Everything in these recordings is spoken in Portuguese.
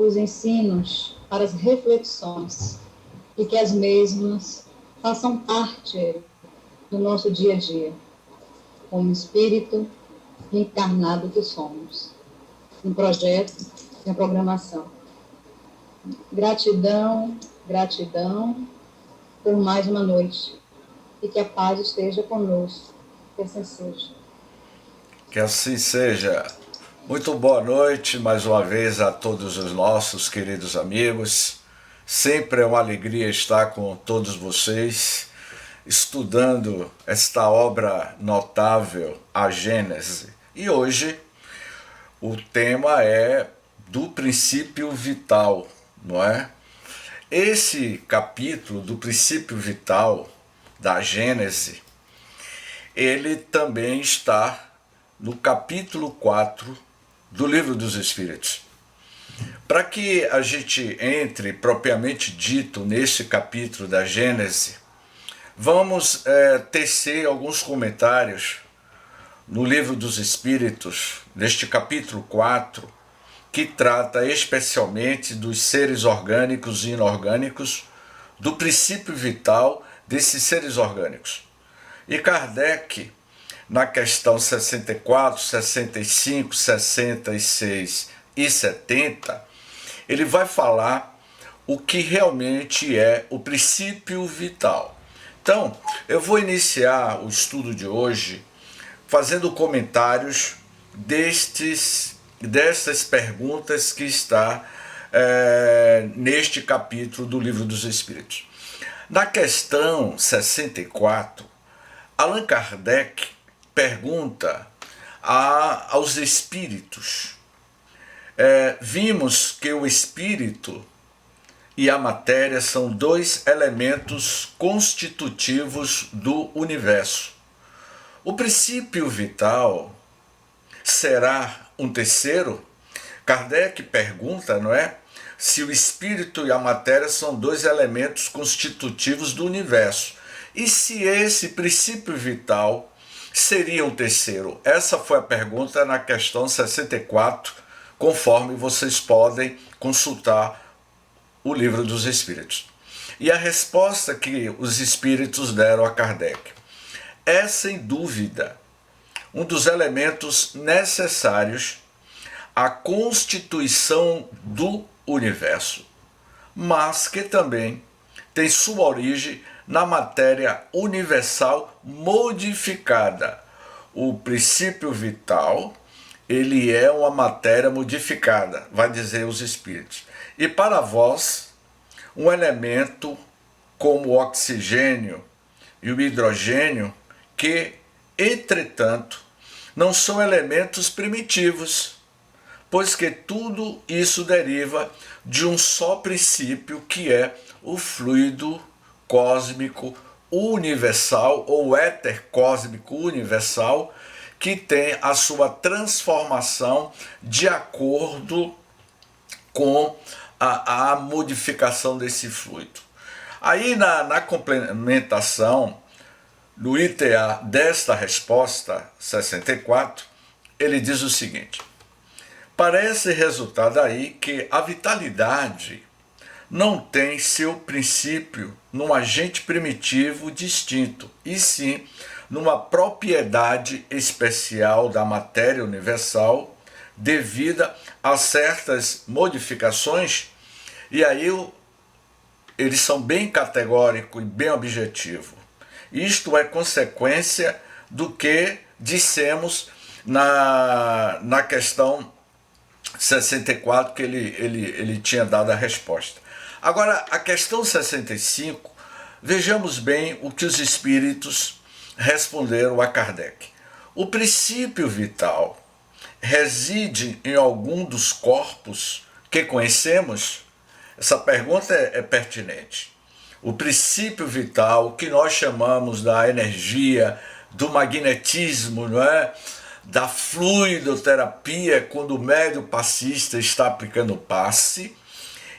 os ensinos para as reflexões e que as mesmas façam parte do nosso dia a dia, como espírito encarnado que somos, um projeto e a programação. Gratidão, gratidão por mais uma noite e que a paz esteja conosco, que assim seja. Que assim seja. Muito boa noite mais uma vez a todos os nossos queridos amigos. Sempre é uma alegria estar com todos vocês, estudando esta obra notável, a Gênese. E hoje o tema é do princípio vital, não é? Esse capítulo do princípio vital da Gênese, ele também está no capítulo 4 do Livro dos Espíritos. Para que a gente entre propriamente dito nesse capítulo da Gênese, vamos tecer alguns comentários no Livro dos Espíritos, neste capítulo 4, que trata especialmente dos seres orgânicos e inorgânicos, do princípio vital desses seres orgânicos. E Kardec, na questão 64, 65, 66 e 70, ele vai falar o que realmente é o princípio vital. Então, eu vou iniciar o estudo de hoje fazendo comentários dessas perguntas que está neste capítulo do Livro dos Espíritos. Na questão 64, Allan Kardec pergunta aos espíritos. Vimos que o espírito e a matéria são dois elementos constitutivos do universo. O princípio vital será um terceiro? Kardec pergunta, não é? Se o espírito e a matéria são dois elementos constitutivos do universo. E se esse princípio vital seria um terceiro? Essa foi a pergunta na questão 64, conforme vocês podem consultar o Livro dos Espíritos. E a resposta que os espíritos deram a Kardec é, sem dúvida, um dos elementos necessários à constituição do universo, mas que também tem sua origem na matéria universal modificada. O princípio vital, ele é uma matéria modificada, vai dizer os espíritos. E para vós, um elemento como o oxigênio e o hidrogênio, que, entretanto, não são elementos primitivos, pois que tudo isso deriva de um só princípio, que é o fluido cósmico universal, ou éter cósmico universal, que tem a sua transformação de acordo com a modificação desse fluido. Aí na complementação, no item A desta resposta 64, ele diz o seguinte: parece resultar daí que a vitalidade não tem seu princípio num agente primitivo distinto, e sim numa propriedade especial da matéria universal, devida a certas modificações. E aí eles são bem categóricos e bem objetivos. Isto é consequência do que dissemos na questão 64, que ele tinha dado a resposta. Agora, a questão 65, vejamos bem o que os espíritos responderam a Kardec. O princípio vital reside em algum dos corpos que conhecemos? Essa pergunta é pertinente. O princípio vital, o que nós chamamos da energia, do magnetismo, não é? Da fluidoterapia, quando o médium passista está aplicando passe,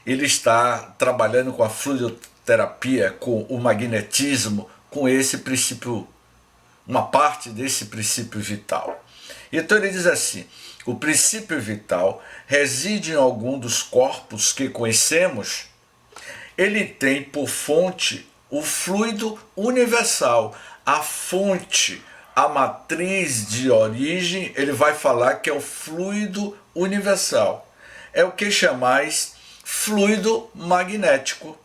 ele está trabalhando com a fluidoterapia, com o magnetismo, com esse princípio, uma parte desse princípio vital. Então ele diz assim: o princípio vital reside em algum dos corpos que conhecemos. Ele tem por fonte o fluido universal, a fonte, a matriz de origem. Ele vai falar que é o fluido universal. É o que chamais fluido magnético,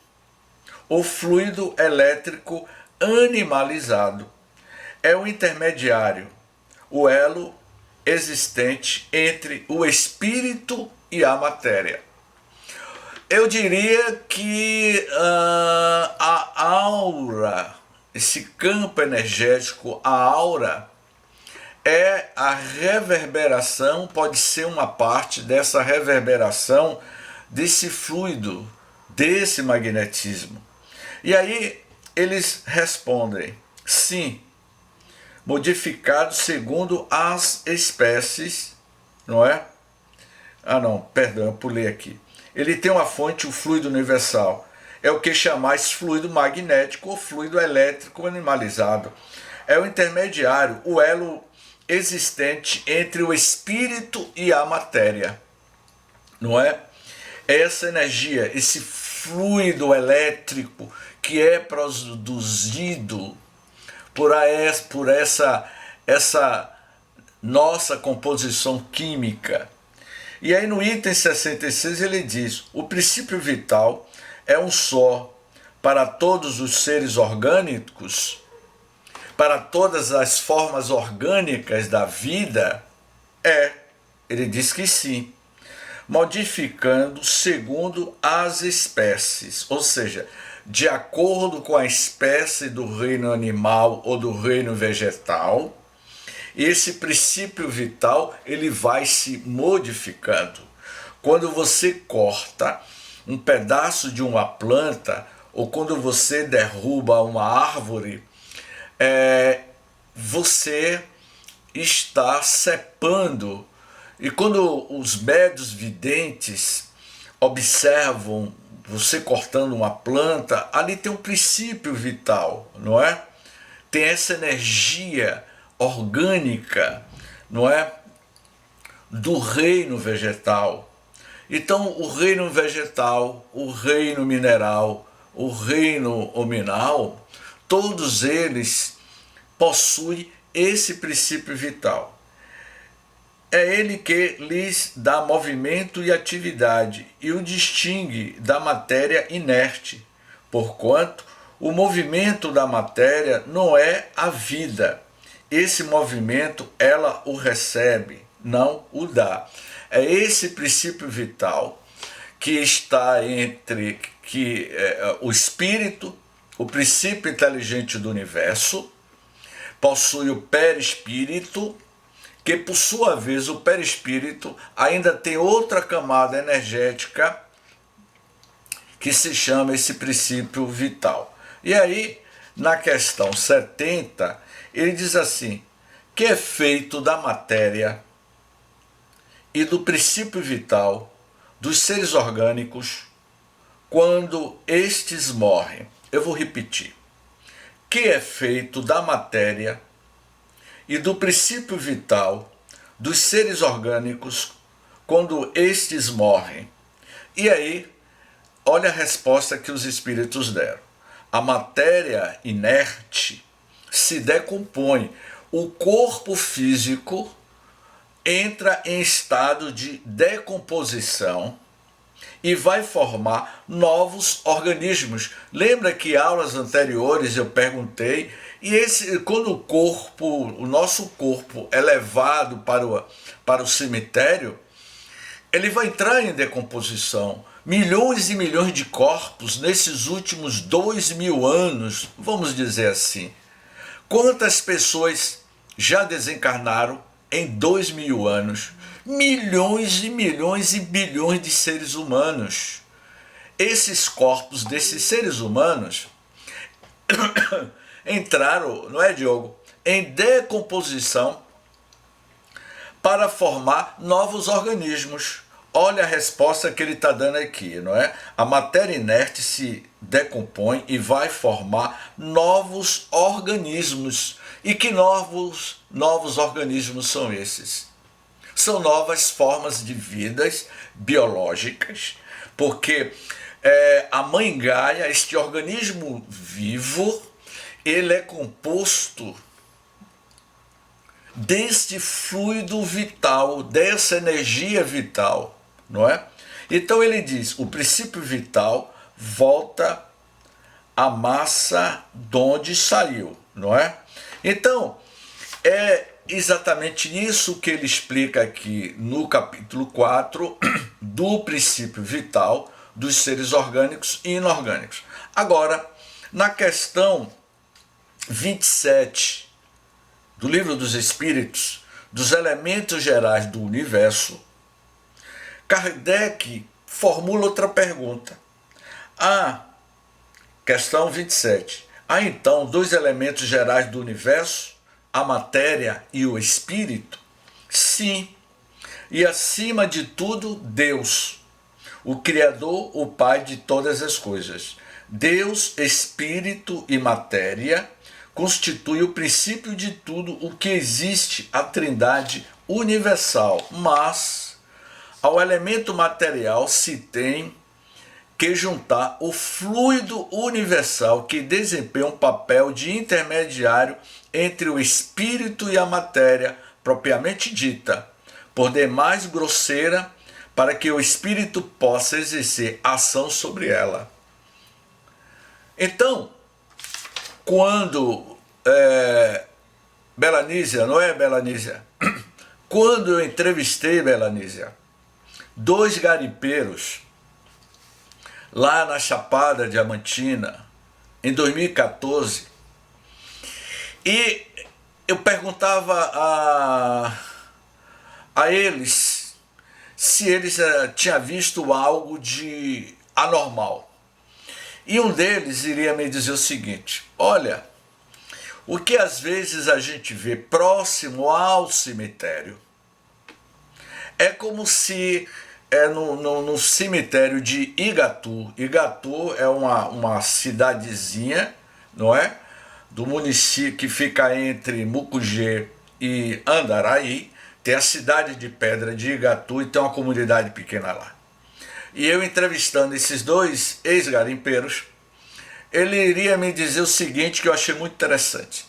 ou fluido elétrico animalizado. É o intermediário, o elo existente entre o espírito e a matéria. Eu diria que a aura, esse campo energético, a aura, é a reverberação, pode ser uma parte dessa reverberação desse fluido, desse magnetismo. E aí eles respondem: sim, modificado segundo as espécies, não é? Ah não, perdão, eu pulei aqui. Ele tem uma fonte, o fluido universal. É o que chamais fluido magnético ou fluido elétrico animalizado. É o intermediário, o elo existente entre o espírito e a matéria. Não é? Essa energia, esse fluido elétrico que é produzido por essa nossa composição química. E aí no item 66 ele diz: o princípio vital é um só para todos os seres orgânicos, para todas as formas orgânicas da vida? Ele diz que sim, modificando segundo as espécies, ou seja, de acordo com a espécie do reino animal ou do reino vegetal. Esse princípio vital ele vai se modificando. Quando você corta um pedaço de uma planta ou quando você derruba uma árvore, você está cepando. E quando os médios videntes observam você cortando uma planta, ali tem um princípio vital, não é? Tem essa energia orgânica, não é? Do reino vegetal. Então, o reino vegetal, o reino mineral, o reino hominal, todos eles possuem esse princípio vital. É ele que lhes dá movimento e atividade e o distingue da matéria inerte, porquanto o movimento da matéria não é a vida. Esse movimento ela o recebe, não o dá. É esse princípio vital que está entre o espírito, o princípio inteligente do universo, possui o perispírito, que por sua vez o perispírito ainda tem outra camada energética que se chama esse princípio vital. E aí, na questão 70, ele diz assim: que é feito da matéria e do princípio vital dos seres orgânicos quando estes morrem. Eu vou repetir. Que é feito da matéria e do princípio vital dos seres orgânicos quando estes morrem. E aí, olha a resposta que os espíritos deram. A matéria inerte se decompõe. O corpo físico entra em estado de decomposição e vai formar novos organismos. Lembra que em aulas anteriores eu perguntei, quando o nosso corpo é levado para o cemitério, ele vai entrar em decomposição. Milhões e milhões de corpos nesses últimos 2000 anos, vamos dizer assim. Quantas pessoas já desencarnaram em 2000 anos? Milhões e milhões e bilhões de seres humanos. Esses corpos desses seres humanos entraram, não é, Diogo, em decomposição para formar novos organismos olha a resposta que ele está dando aqui, não é? A matéria inerte se decompõe e vai formar novos organismos. E que novos organismos são esses? São novas formas de vidas biológicas, porque a mãe Gaia, este organismo vivo, ele é composto deste fluido vital, dessa energia vital, não é? Então ele diz, o princípio vital volta à massa de onde saiu, não é? Então, é exatamente isso que ele explica aqui no capítulo 4 do princípio vital dos seres orgânicos e inorgânicos. Agora, na questão 27 do Livro dos Espíritos, dos elementos gerais do universo, Kardec formula outra pergunta. Questão 27. Há então dois elementos gerais do universo, a matéria e o espírito? Sim. E acima de tudo, Deus, o Criador, o Pai de todas as coisas. Deus, espírito e matéria constitui o princípio de tudo o que existe, a trindade universal. Mas ao elemento material se tem que juntar o fluido universal que desempenha um papel de intermediário entre o espírito e a matéria propriamente dita, por demais grosseira, para que o espírito possa exercer ação sobre ela. Então, quando Belanísia, não é, Belanísia? Quando eu entrevistei, Belanísia, dois garimpeiros lá na Chapada Diamantina, em 2014, e eu perguntava a eles se eles tinham visto algo de anormal. E um deles iria me dizer o seguinte: olha, o que às vezes a gente vê próximo ao cemitério é como se no cemitério de Igatu. Igatu é uma cidadezinha, não é? Do município que fica entre Mucugê e Andaraí. Tem a cidade de Pedra de Igatu e tem uma comunidade pequena lá. E eu entrevistando esses dois ex-garimpeiros, ele iria me dizer o seguinte, que eu achei muito interessante.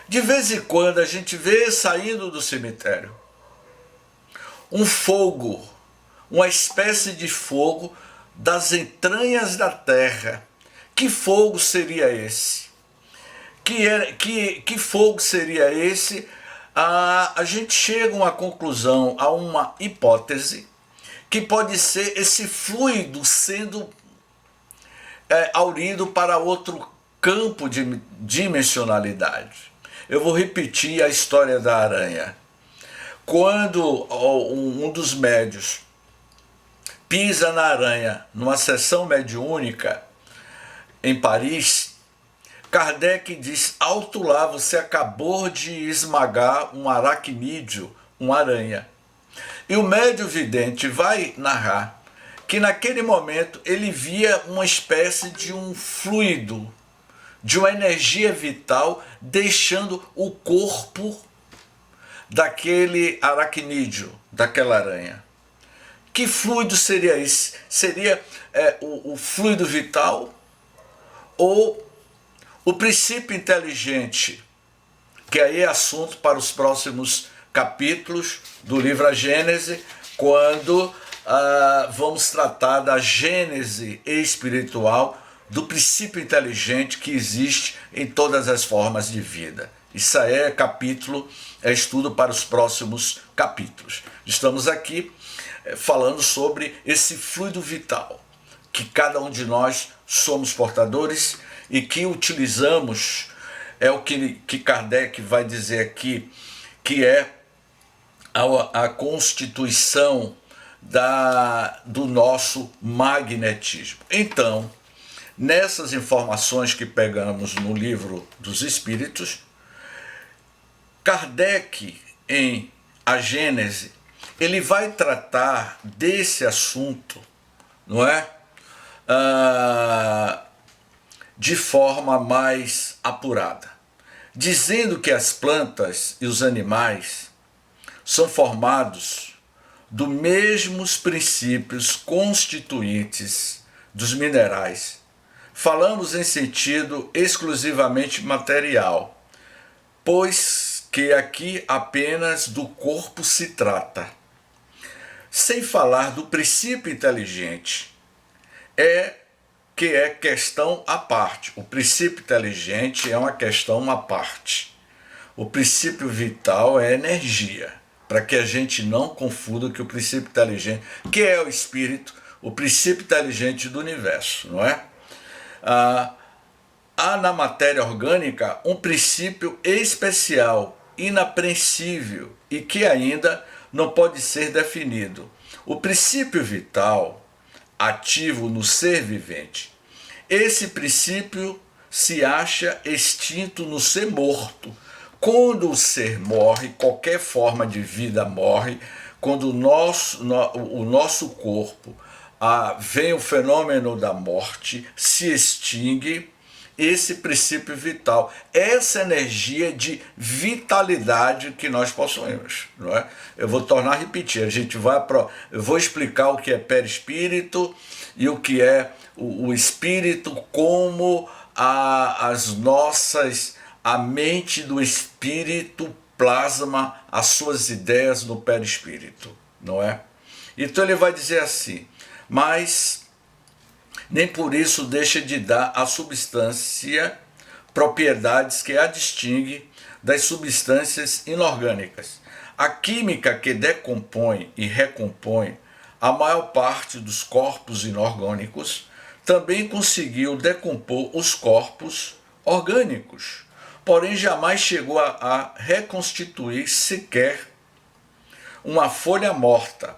De vez em quando a gente vê saindo do cemitério um fogo, uma espécie de fogo das entranhas da terra. Que fogo seria esse? Que fogo seria esse? A gente chega a uma conclusão, a uma hipótese, que pode ser esse fluido sendo aurido para outro campo de dimensionalidade. Eu vou repetir a história da aranha. Quando um dos médios pisa na aranha numa sessão mediúnica em Paris, Kardec diz: alto lá, você acabou de esmagar um aracnídeo, uma aranha. E o médio vidente vai narrar que naquele momento ele via uma espécie de um fluido, de uma energia vital deixando o corpo daquele aracnídeo, daquela aranha. Que fluido seria esse? Seria o fluido vital ou o princípio inteligente? Que aí é assunto para os próximos capítulos do livro A Gênese, quando vamos tratar da gênese espiritual, do princípio inteligente que existe em todas as formas de vida. Isso aí é estudo para os próximos capítulos. Estamos aqui falando sobre esse fluido vital, que cada um de nós somos portadores e que utilizamos, é o que Kardec vai dizer aqui, que é a constituição do nosso magnetismo. Então, nessas informações que pegamos no Livro dos Espíritos, Kardec, em A Gênese, ele vai tratar desse assunto, não é? De forma mais apurada, dizendo que as plantas e os animais são formados dos mesmos princípios constituintes dos minerais. Falamos em sentido exclusivamente material, pois que aqui apenas do corpo se trata. Sem falar do princípio inteligente, que é questão à parte. O princípio inteligente é uma questão à parte. O princípio vital é energia, para que a gente não confunda que o princípio inteligente, que é o espírito, o princípio inteligente do universo, não é? Há na matéria orgânica um princípio especial, inapreensível e que ainda não pode ser definido. O princípio vital, ativo no ser vivente. Esse princípio se acha extinto no ser morto. Quando o ser morre, qualquer forma de vida morre, quando o nosso corpo vem o fenômeno da morte, se extingue esse princípio vital, essa energia de vitalidade que nós possuímos, não é? Eu vou tornar a repetir, eu vou explicar o que é perispírito e o que é o espírito, como a mente do espírito plasma as suas ideias no perispírito, não é? Então ele vai dizer assim, mas nem por isso deixa de dar à substância propriedades que a distingue das substâncias inorgânicas. A química que decompõe e recompõe a maior parte dos corpos inorgânicos também conseguiu decompor os corpos orgânicos, porém jamais chegou a reconstituir sequer uma folha morta.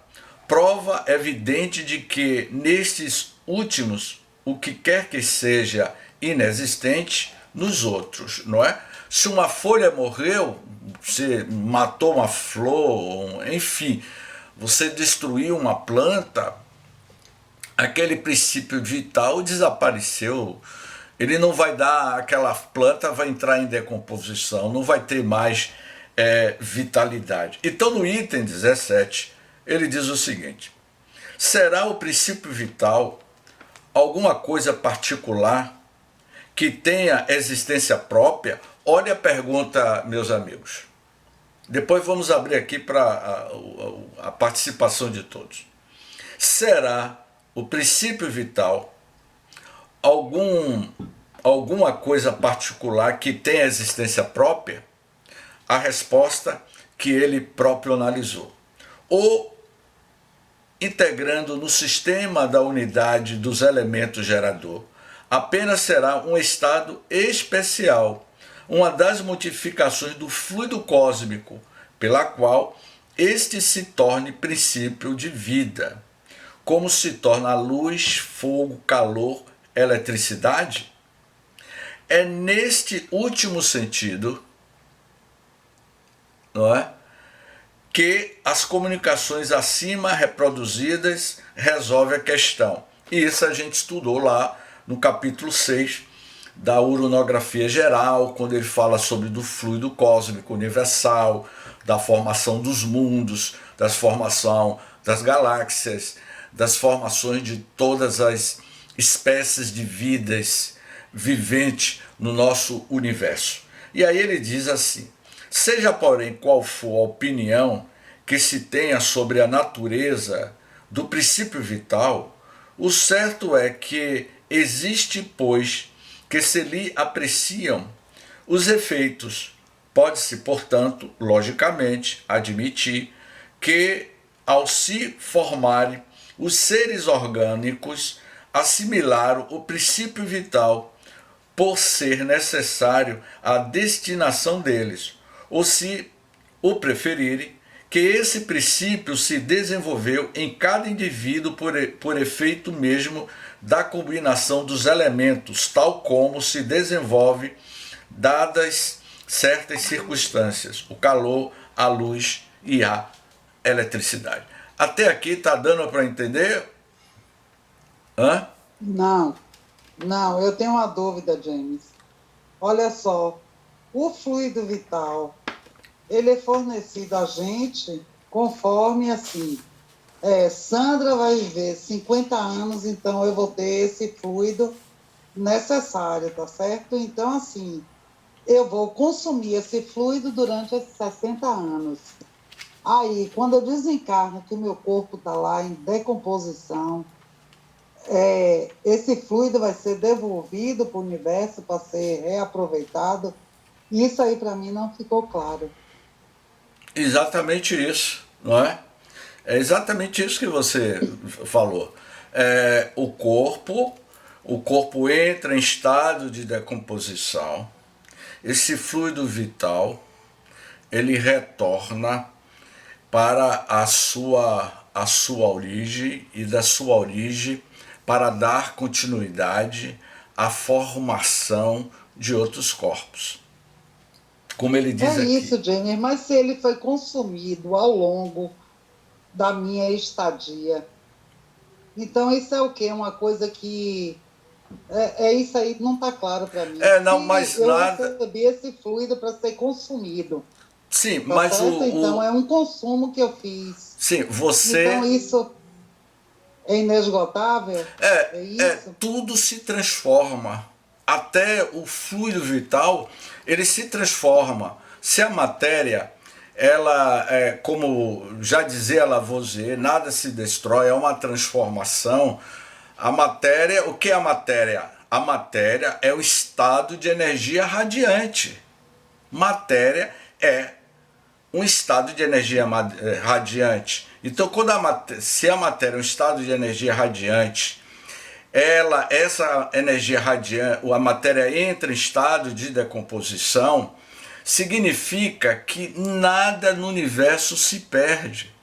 Prova evidente de que nestes últimos, o que quer que seja inexistente nos outros, não é? Se uma folha morreu, você matou uma flor, enfim, você destruiu uma planta, aquele princípio vital desapareceu. Ele não vai dar, aquela planta vai entrar em decomposição, não vai ter mais vitalidade. Então no item 17, ele diz o seguinte: será o princípio vital alguma coisa particular que tenha existência própria? Olha a pergunta, meus amigos. Depois vamos abrir aqui para a participação de todos. Será o princípio vital alguma coisa particular que tenha existência própria? A resposta que ele próprio analisou. Ou integrando no sistema da unidade dos elementos gerador, apenas será um estado especial, uma das modificações do fluido cósmico, pela qual este se torne princípio de vida, como se torna a luz, fogo, calor, eletricidade? É neste último sentido, não é, que as comunicações acima reproduzidas resolvem a questão. E isso a gente estudou lá no capítulo 6 da uranografia geral, quando ele fala sobre do fluido cósmico universal, da formação dos mundos, da formação das galáxias, das formações de todas as espécies de vidas viventes no nosso universo. E aí ele diz assim: seja, porém, qual for a opinião que se tenha sobre a natureza do princípio vital, o certo é que existe, pois, que se lhe apreciam os efeitos. Pode-se, portanto, logicamente, admitir que, ao se formarem os seres orgânicos, assimilaram o princípio vital por ser necessário a destinação deles, ou, se o preferirem, que esse princípio se desenvolveu em cada indivíduo por efeito mesmo da combinação dos elementos, tal como se desenvolve dadas certas circunstâncias, o calor, a luz e a eletricidade. Até aqui está dando para entender? Hã? Não, não, eu tenho uma dúvida, James. Olha só, o fluido vital, ele é fornecido a gente conforme, assim, Sandra vai viver 50 anos, então eu vou ter esse fluido necessário, tá certo? Então, assim, eu vou consumir esse fluido durante esses 60 anos. Aí, quando eu desencarno, que o meu corpo está lá em decomposição, esse fluido vai ser devolvido para o universo para ser reaproveitado. Isso aí, para mim, não ficou claro. Exatamente isso, não é? É exatamente isso que você falou. O corpo entra em estado de decomposição, esse fluido vital, ele retorna para a sua origem e da sua origem para dar continuidade à formação de outros corpos. Como ele diz É aqui. isso, Jenny, mas se ele foi consumido ao longo da minha estadia, então isso é o quê? Uma coisa que... isso aí não está claro para mim. Não, Se mas eu nada. recebi esse fluido para ser consumido, Sim, tá mas certo? Então, é um consumo que eu fiz. sim, Então, você isso é inesgotável? É isso? tudo se transforma. Até o fluido vital, ele se transforma. Se a matéria, ela é, como já dizia Lavoisier, nada se destrói, é uma transformação. A matéria, o que é a matéria? A matéria é o estado de energia radiante. Matéria é um estado de energia radiante. Então, se a matéria é um estado de energia radiante, essa energia radiante, a matéria entra em estado de decomposição, significa que nada no universo se perde.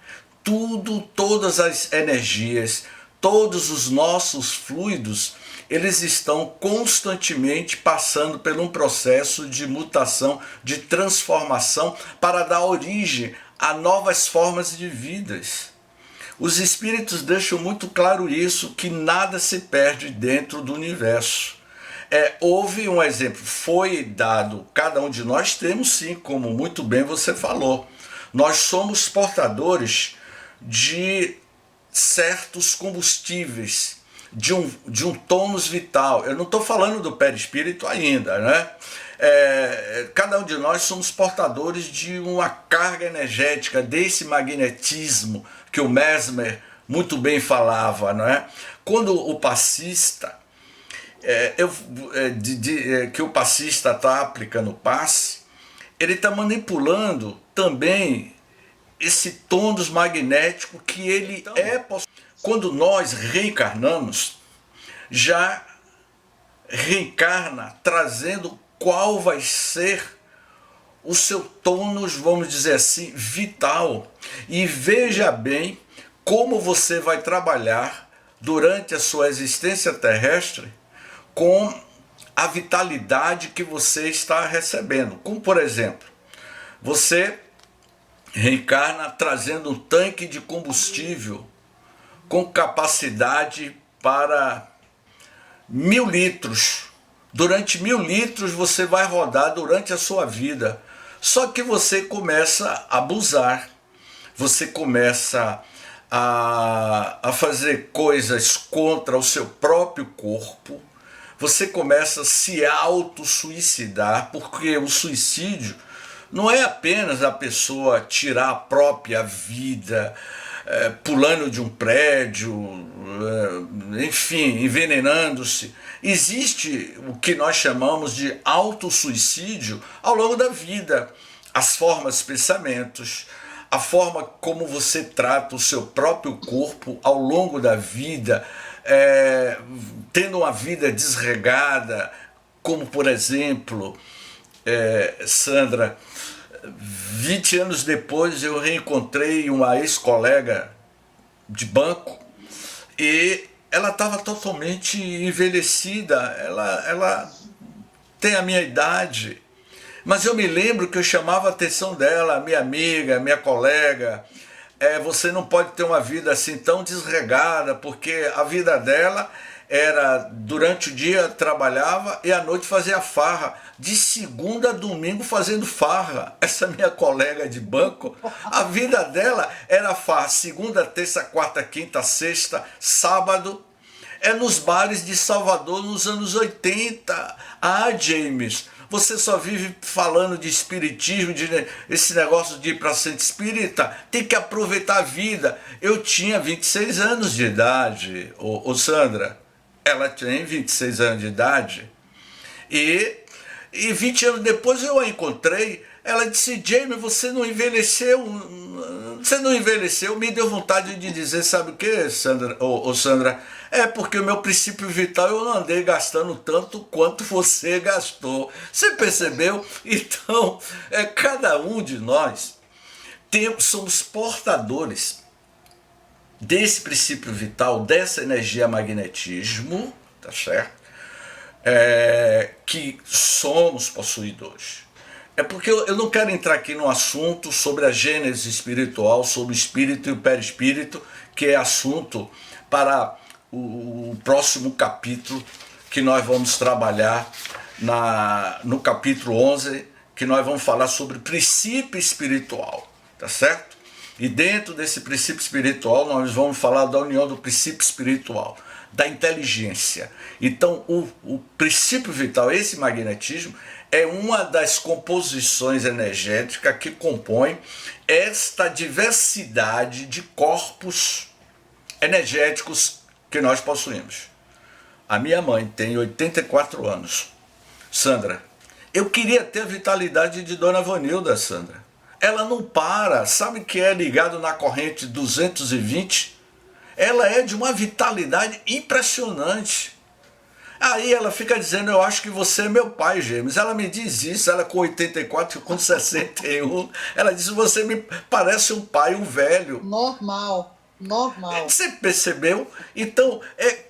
Tudo, todas as energias, todos os nossos fluidos, eles estão constantemente passando por um processo de mutação, de transformação, para dar origem a novas formas de vidas. Os espíritos deixam muito claro isso, que nada se perde dentro do universo. Houve um exemplo, foi dado, cada um de nós temos sim, como muito bem você falou. Nós somos portadores de certos combustíveis, de um tônus vital. Eu não estou falando do perispírito ainda, né? Cada um de nós somos portadores de uma carga energética, desse magnetismo que o Mesmer muito bem falava, não é? Quando o passista, que o passista está aplicando o passe, ele está manipulando também esse tônus magnético que ele quando nós reencarnamos, já reencarna trazendo qual vai ser o seu tônus, vamos dizer assim, vital. E veja bem como você vai trabalhar durante a sua existência terrestre com a vitalidade que você está recebendo. Como, por exemplo, você reencarna trazendo um tanque de combustível com capacidade para 1000 litros. Durante 1000 litros você vai rodar durante a sua vida. Só que você começa a abusar, você começa a fazer coisas contra o seu próprio corpo, você começa a se auto-suicidar, porque o suicídio não é apenas a pessoa tirar a própria vida, pulando de um prédio, enfim, envenenando-se. Existe o que nós chamamos de autossuicídio ao longo da vida. As formas de pensamentos, a forma como você trata o seu próprio corpo ao longo da vida, tendo uma vida desregada, como por exemplo, Sandra, 20 anos depois eu reencontrei uma ex-colega de banco e ela estava totalmente envelhecida, ela tem a minha idade, mas eu me lembro que eu chamava a atenção dela, minha amiga, minha colega, você não pode ter uma vida assim tão desregada, porque a vida dela era, durante o dia trabalhava e à noite fazia farra, de segunda a domingo fazendo farra. Essa minha colega de banco, a vida dela era farra, segunda, terça, quarta, quinta, sexta, sábado, nos bares de Salvador nos anos 80. Ah, James, você só vive falando de espiritismo, de esse negócio de ir para centro espírita, tem que aproveitar a vida. Eu tinha 26 anos de idade, ô Sandra. Ela tem 26 anos de idade. E 20 anos depois eu a encontrei. Ela disse: Jamie, você não envelheceu. Você não envelheceu. Me deu vontade de dizer, sabe o que, Sandra? Sandra, porque o meu princípio vital eu não andei gastando tanto quanto você gastou. Você percebeu? Então, cada um de nós somos portadores desse princípio vital, dessa energia magnetismo, tá certo? Que somos possuidores. Porque eu não quero entrar aqui no assunto sobre a gênese espiritual, sobre o espírito e o perispírito, que é assunto para o próximo capítulo, que nós vamos trabalhar no capítulo 11, que nós vamos falar sobre princípio espiritual, tá certo? E dentro desse princípio espiritual, nós vamos falar da união do princípio espiritual, da inteligência. Então, o princípio vital, esse magnetismo, é uma das composições energéticas que compõe esta diversidade de corpos energéticos que nós possuímos. A minha mãe tem 84 anos. Sandra, eu queria ter a vitalidade de Dona Vanilda, Sandra. Ela não para, sabe que é ligado na corrente 220? Ela é de uma vitalidade impressionante. Aí ela fica dizendo: eu acho que você é meu pai, James. Ela me diz isso, ela com 84, com 61. Ela diz: você me parece um pai, um velho. Normal. Você percebeu? Então,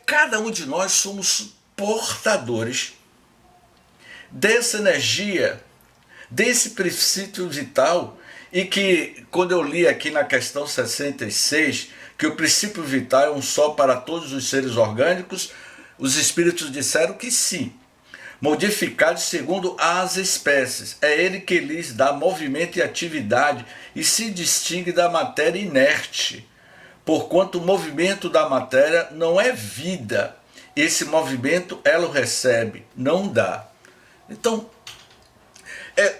cada um de nós somos portadores dessa energia, desse princípio vital, e que, quando eu li aqui na questão 66, que o princípio vital é um só para todos os seres orgânicos, os espíritos disseram que sim, modificados segundo as espécies. É ele que lhes dá movimento e atividade e se distingue da matéria inerte, porquanto o movimento da matéria não é vida. Esse movimento ela o recebe, não dá. Então,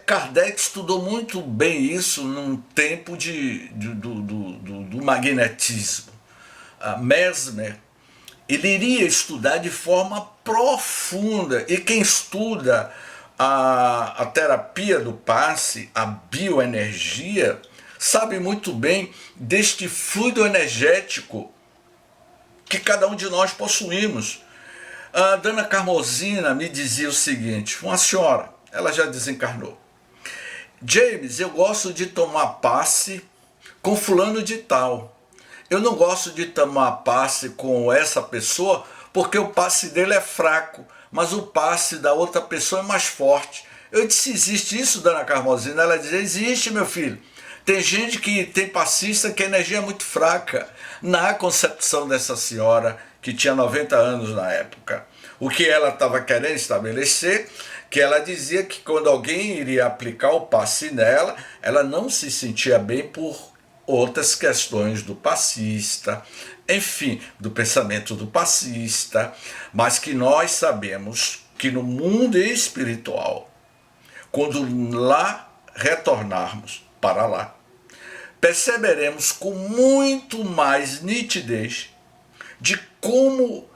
Kardec estudou muito bem isso num tempo do magnetismo. Mesmer, ele iria estudar de forma profunda, e quem estuda a terapia do passe, a bioenergia, sabe muito bem deste fluido energético que cada um de nós possuímos. A Dona Carmosina me dizia o seguinte, uma senhora, ela já desencarnou: James, eu gosto de tomar passe com fulano de tal. Eu não gosto de tomar passe com essa pessoa porque o passe dele é fraco, mas o passe da outra pessoa é mais forte. Eu disse: existe isso, Dona Carmosina? Ela dizia: existe, meu filho. Tem gente que tem passista que a energia é muito fraca. Na concepção dessa senhora, que tinha 90 anos na época, o que ela estava querendo estabelecer, que ela dizia que quando alguém iria aplicar o passe nela, ela não se sentia bem por outras questões do passista, enfim, do pensamento do passista, mas que nós sabemos que no mundo espiritual, quando lá retornarmos para lá, perceberemos com muito mais nitidez de como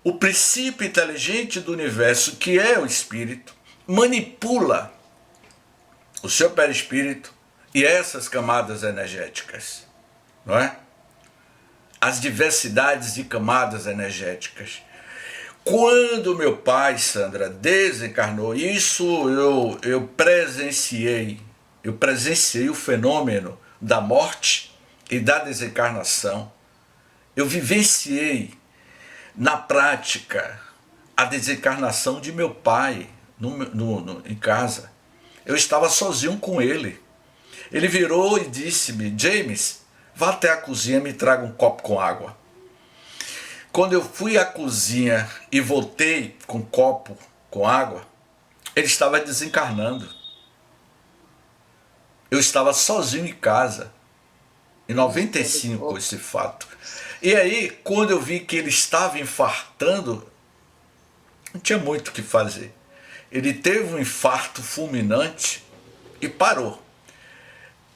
o princípio inteligente do universo, que é o espírito, manipula o seu perispírito e essas camadas energéticas, não é? As diversidades de camadas energéticas. Quando meu pai, Sandra, desencarnou, isso eu presenciei o fenômeno da morte e da desencarnação. Eu vivenciei na prática a desencarnação de meu pai em casa. Eu estava sozinho com ele. Ele virou e disse-me: James, vá até a cozinha e me traga um copo com água. Quando eu fui à cozinha e voltei com um copo com água, ele estava desencarnando. Eu estava sozinho em casa, em 95, esse fato. E aí, quando eu vi que ele estava infartando, não tinha muito o que fazer. Ele teve um infarto fulminante e parou.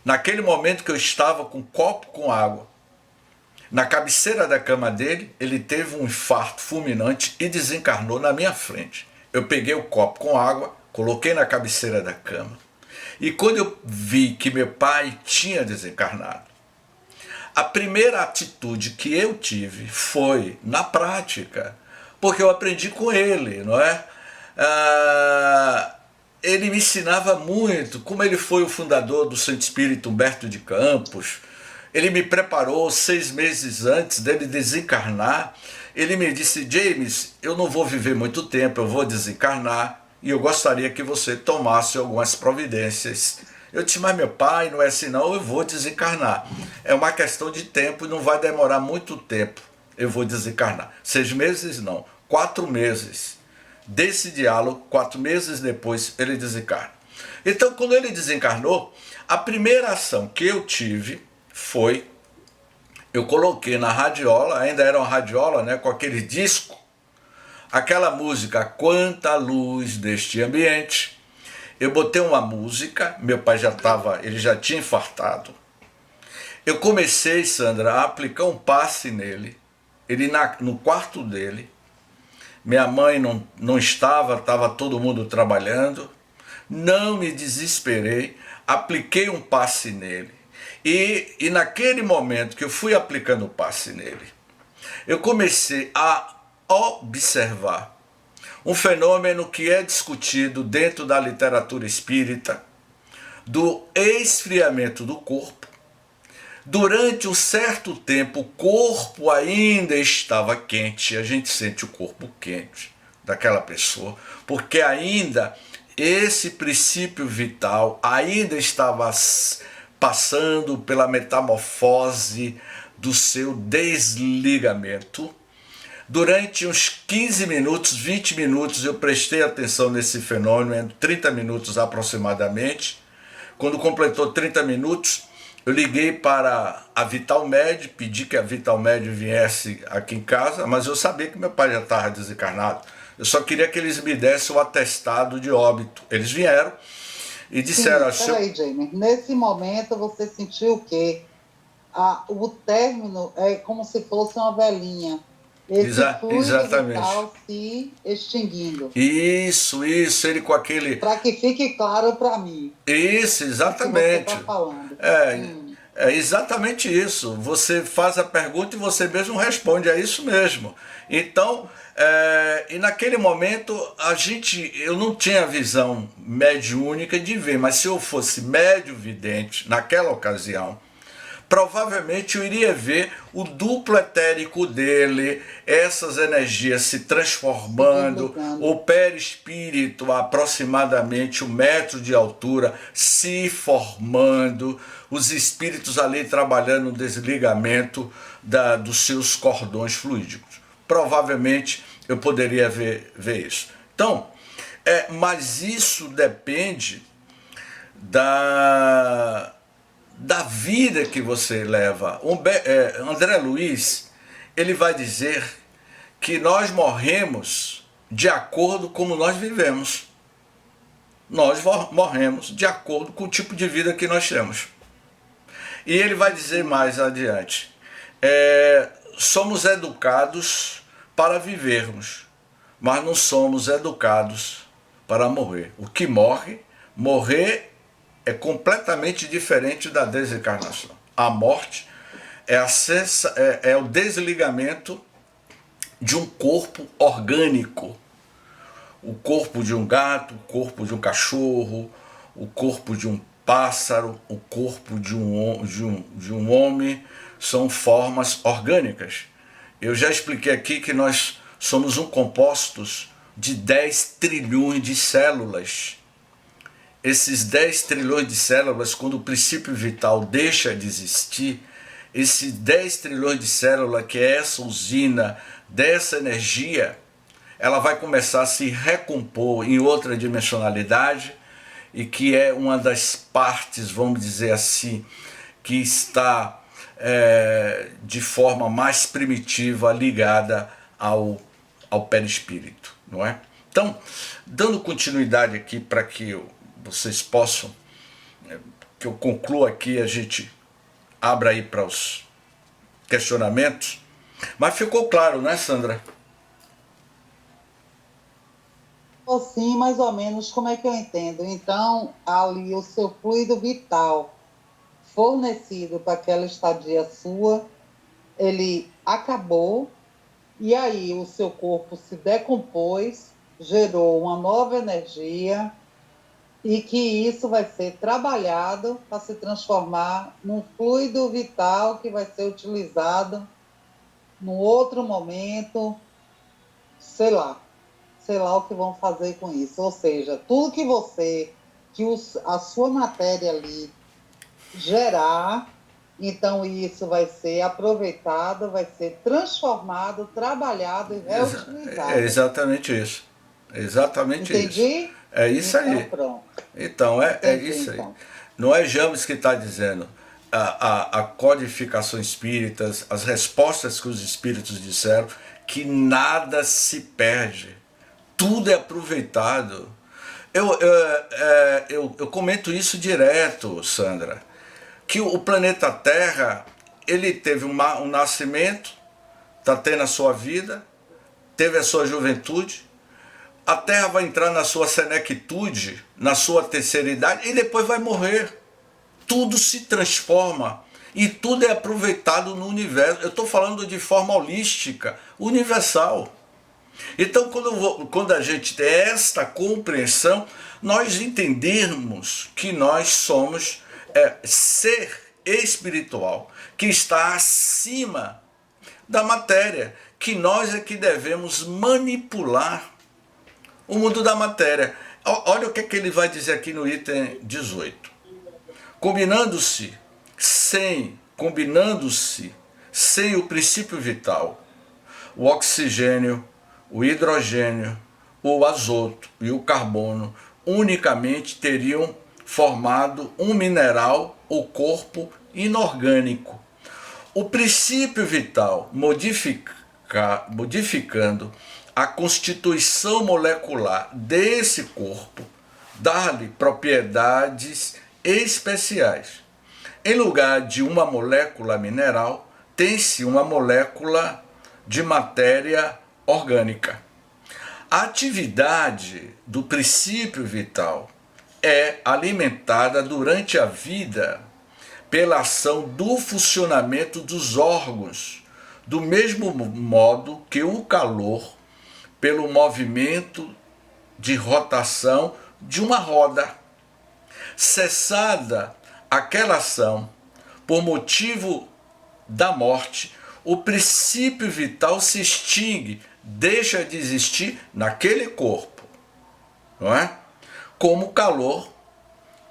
Naquele momento que eu estava com um copo com água, na cabeceira da cama dele, ele teve um infarto fulminante e desencarnou na minha frente. Eu peguei o copo com água, coloquei na cabeceira da cama. E quando eu vi que meu pai tinha desencarnado, a primeira atitude que eu tive foi na prática, porque eu aprendi com ele, não é? Ele me ensinava muito, como ele foi o fundador do Santo Espírito Humberto de Campos. Ele me preparou 6 meses antes dele desencarnar. Ele me disse: James, eu não vou viver muito tempo, eu vou desencarnar e eu gostaria que você tomasse algumas providências. Eu disse: mas meu pai, não é assim não, eu vou desencarnar. É uma questão de tempo e não vai demorar muito tempo. Eu vou desencarnar. 6 meses não, 4 meses. Desse diálogo, 4 meses depois, ele desencarna. Então, quando ele desencarnou, a primeira ação que eu tive foi, eu coloquei na radiola, ainda era uma radiola, né, com aquele disco, aquela música Quanta Luz Deste Ambiente. Eu botei uma música, meu pai ele já tinha infartado. Eu comecei, Sandra, a aplicar um passe nele, ele no quarto dele. Minha mãe não estava todo mundo trabalhando. Não me desesperei, apliquei um passe nele. E naquele momento que eu fui aplicando o passe nele, eu comecei a observar um fenômeno que é discutido dentro da literatura espírita, do esfriamento do corpo. Durante um certo tempo, o corpo ainda estava quente, a gente sente o corpo quente daquela pessoa, porque ainda esse princípio vital ainda estava passando pela metamorfose do seu desligamento. Durante uns 15 minutos, 20 minutos, eu prestei atenção nesse fenômeno, 30 minutos aproximadamente. Quando completou 30 minutos, eu liguei para a Vitalmed, pedi que a Vitalmed viesse aqui em casa, mas eu sabia que meu pai já estava desencarnado. Eu só queria que eles me dessem o atestado de óbito. Eles vieram e disseram... Peraí, Jaime, nesse momento você sentiu o quê? O término é como se fosse uma velhinha. Esse fluido vital se extinguindo. Isso, ele com aquele... Para que fique claro para mim. Isso, exatamente. Que você tá falando. É exatamente isso. Você faz a pergunta e você mesmo responde, é isso mesmo. Então, e naquele momento, eu não tinha a visão mediúnica de ver, mas se eu fosse médio vidente naquela ocasião, provavelmente eu iria ver o duplo etérico dele, essas energias se transformando, o perispírito aproximadamente 1 metro de altura se formando, os espíritos ali trabalhando no desligamento dos seus cordões fluídicos. Provavelmente eu poderia ver isso. Então, mas isso depende da vida que você leva. André Luiz, ele vai dizer que nós morremos de acordo com como nós vivemos. Nós morremos de acordo com o tipo de vida que nós temos. E ele vai dizer mais adiante, somos educados para vivermos, mas não somos educados para morrer. O que morrer é completamente diferente da desencarnação. A morte é o desligamento de um corpo orgânico. O corpo de um gato, o corpo de um cachorro, o corpo de um pássaro, o corpo de um homem, são formas orgânicas. Eu já expliquei aqui que nós somos compostos de 10 trilhões de células. Esses 10 trilhões de células, quando o princípio vital deixa de existir, esse 10 trilhões de células, que é essa usina dessa energia, ela vai começar a se recompor em outra dimensionalidade, e que é uma das partes, vamos dizer assim, que está de forma mais primitiva ligada ao perispírito, não é? Então, dando continuidade aqui para que vocês possam, que eu conclua aqui, a gente abra aí para os questionamentos, mas ficou claro, né, Sandra? Sim, mais ou menos, como é que eu entendo? Então, ali o seu fluido vital fornecido para aquela estadia sua, ele acabou, e aí o seu corpo se decompôs, gerou uma nova energia, e que isso vai ser trabalhado para se transformar num fluido vital que vai ser utilizado num outro momento, sei lá o que vão fazer com isso. Ou seja, tudo que a sua matéria ali gerar, então isso vai ser aproveitado, vai ser transformado, trabalhado e reutilizado. É exatamente isso. Exatamente Entendi? isso. É isso então, aí. Pronto. Então, é Entendi, isso aí. então. Não é James que está dizendo. A codificação espíritas, as respostas que os espíritos disseram, que nada se perde. Tudo é aproveitado. Eu comento isso direto, Sandra, que o planeta Terra, ele teve um nascimento, está tendo a sua vida, teve a sua juventude, a Terra vai entrar na sua senectude, na sua terceira idade, e depois vai morrer. Tudo se transforma e tudo é aproveitado no universo. Eu estou falando de forma holística, universal. Então, quando a gente tem esta compreensão, nós entendermos que nós somos ser espiritual, que está acima da matéria, que nós é que devemos manipular o mundo da matéria. Olha o que ele vai dizer aqui no item 18. Combinando-se sem o princípio vital, o oxigênio, o hidrogênio, o azoto e o carbono unicamente teriam formado um mineral ou corpo inorgânico. O princípio vital, modificando a constituição molecular desse corpo, dar-lhe propriedades especiais. Em lugar de uma molécula mineral, tem-se uma molécula de matéria orgânica. A atividade do princípio vital é alimentada durante a vida pela ação do funcionamento dos órgãos, do mesmo modo que o calor, pelo movimento de rotação de uma roda. Cessada aquela ação, por motivo da morte, o princípio vital se extingue, deixa de existir naquele corpo, não é? Como o calor,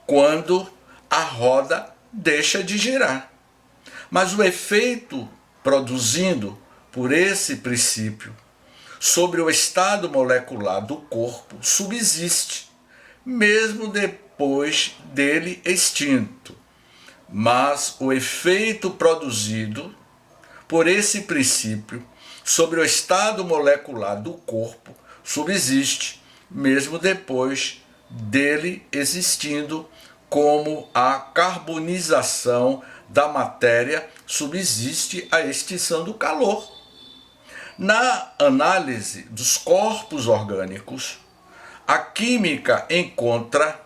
quando a roda deixa de girar. Mas o efeito produzido por esse princípio sobre o estado molecular do corpo subsiste, mesmo depois dele extinto. Mas o efeito produzido por esse princípio sobre o estado molecular do corpo subsiste, mesmo depois dele existindo, como a carbonização da matéria subsiste a extinção do calor. Na análise dos corpos orgânicos, a química encontra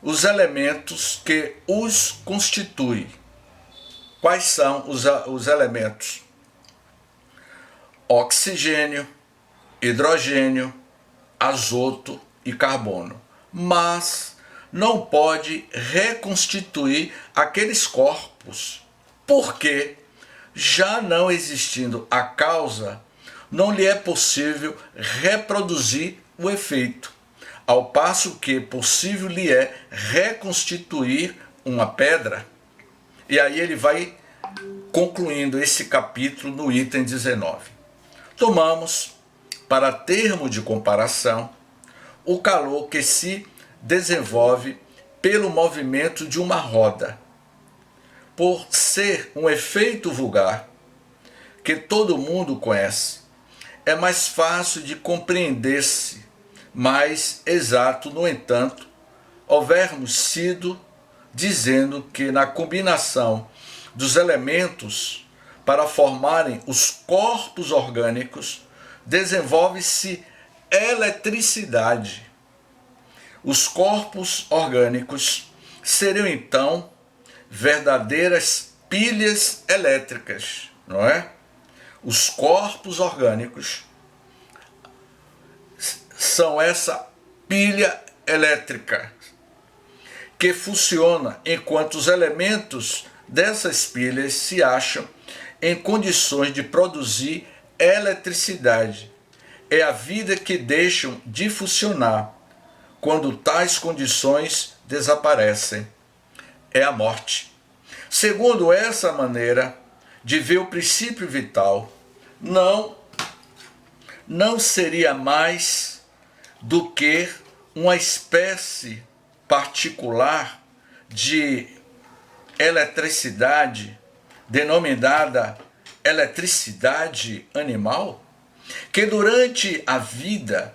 os elementos que os constituem. Quais são os elementos? Oxigênio, hidrogênio, azoto e carbono. Mas não pode reconstituir aqueles corpos, porque, já não existindo a causa, não lhe é possível reproduzir o efeito, ao passo que possível lhe é reconstituir uma pedra. E aí ele vai concluindo esse capítulo no item 19. Tomamos, para termo de comparação, o calor que se desenvolve pelo movimento de uma roda. Por ser um efeito vulgar, que todo mundo conhece, é mais fácil de compreender-se, mais exato, no entanto, houvermos sido dizendo que na combinação dos elementos para formarem os corpos orgânicos, desenvolve-se eletricidade. Os corpos orgânicos seriam então verdadeiras pilhas elétricas, não é? Os corpos orgânicos são essa pilha elétrica que funciona enquanto os elementos dessas pilhas se acham em condições de produzir eletricidade. É a vida que deixam de funcionar quando tais condições desaparecem. É a morte. Segundo essa maneira de ver o princípio vital, não seria mais do que uma espécie particular de eletricidade, denominada eletricidade animal, que durante a vida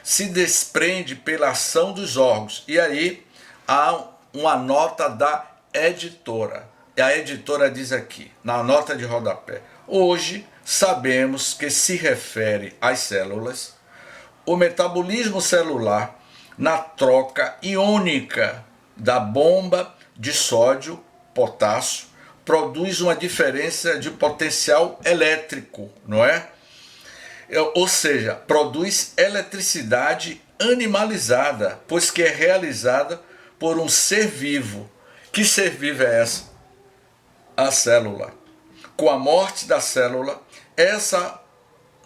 se desprende pela ação dos órgãos. E aí há uma nota da editora. E a editora diz aqui, na nota de rodapé: hoje sabemos que se refere às células, o metabolismo celular na troca iônica da bomba de sódio, potássio, produz uma diferença de potencial elétrico, não é? Ou seja, produz eletricidade animalizada, pois que é realizada por um ser vivo. Que ser vivo é essa? A célula. Com a morte da célula, essa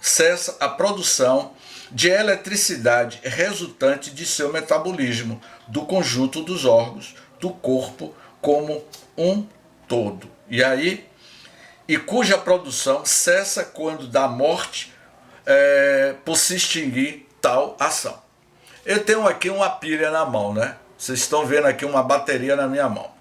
cessa a produção de eletricidade resultante de seu metabolismo, do conjunto dos órgãos, do corpo como um todo. E cuja produção cessa quando da morte por se extinguir tal ação. Eu tenho aqui uma pilha na mão, né? Vocês estão vendo aqui uma bateria na minha mão.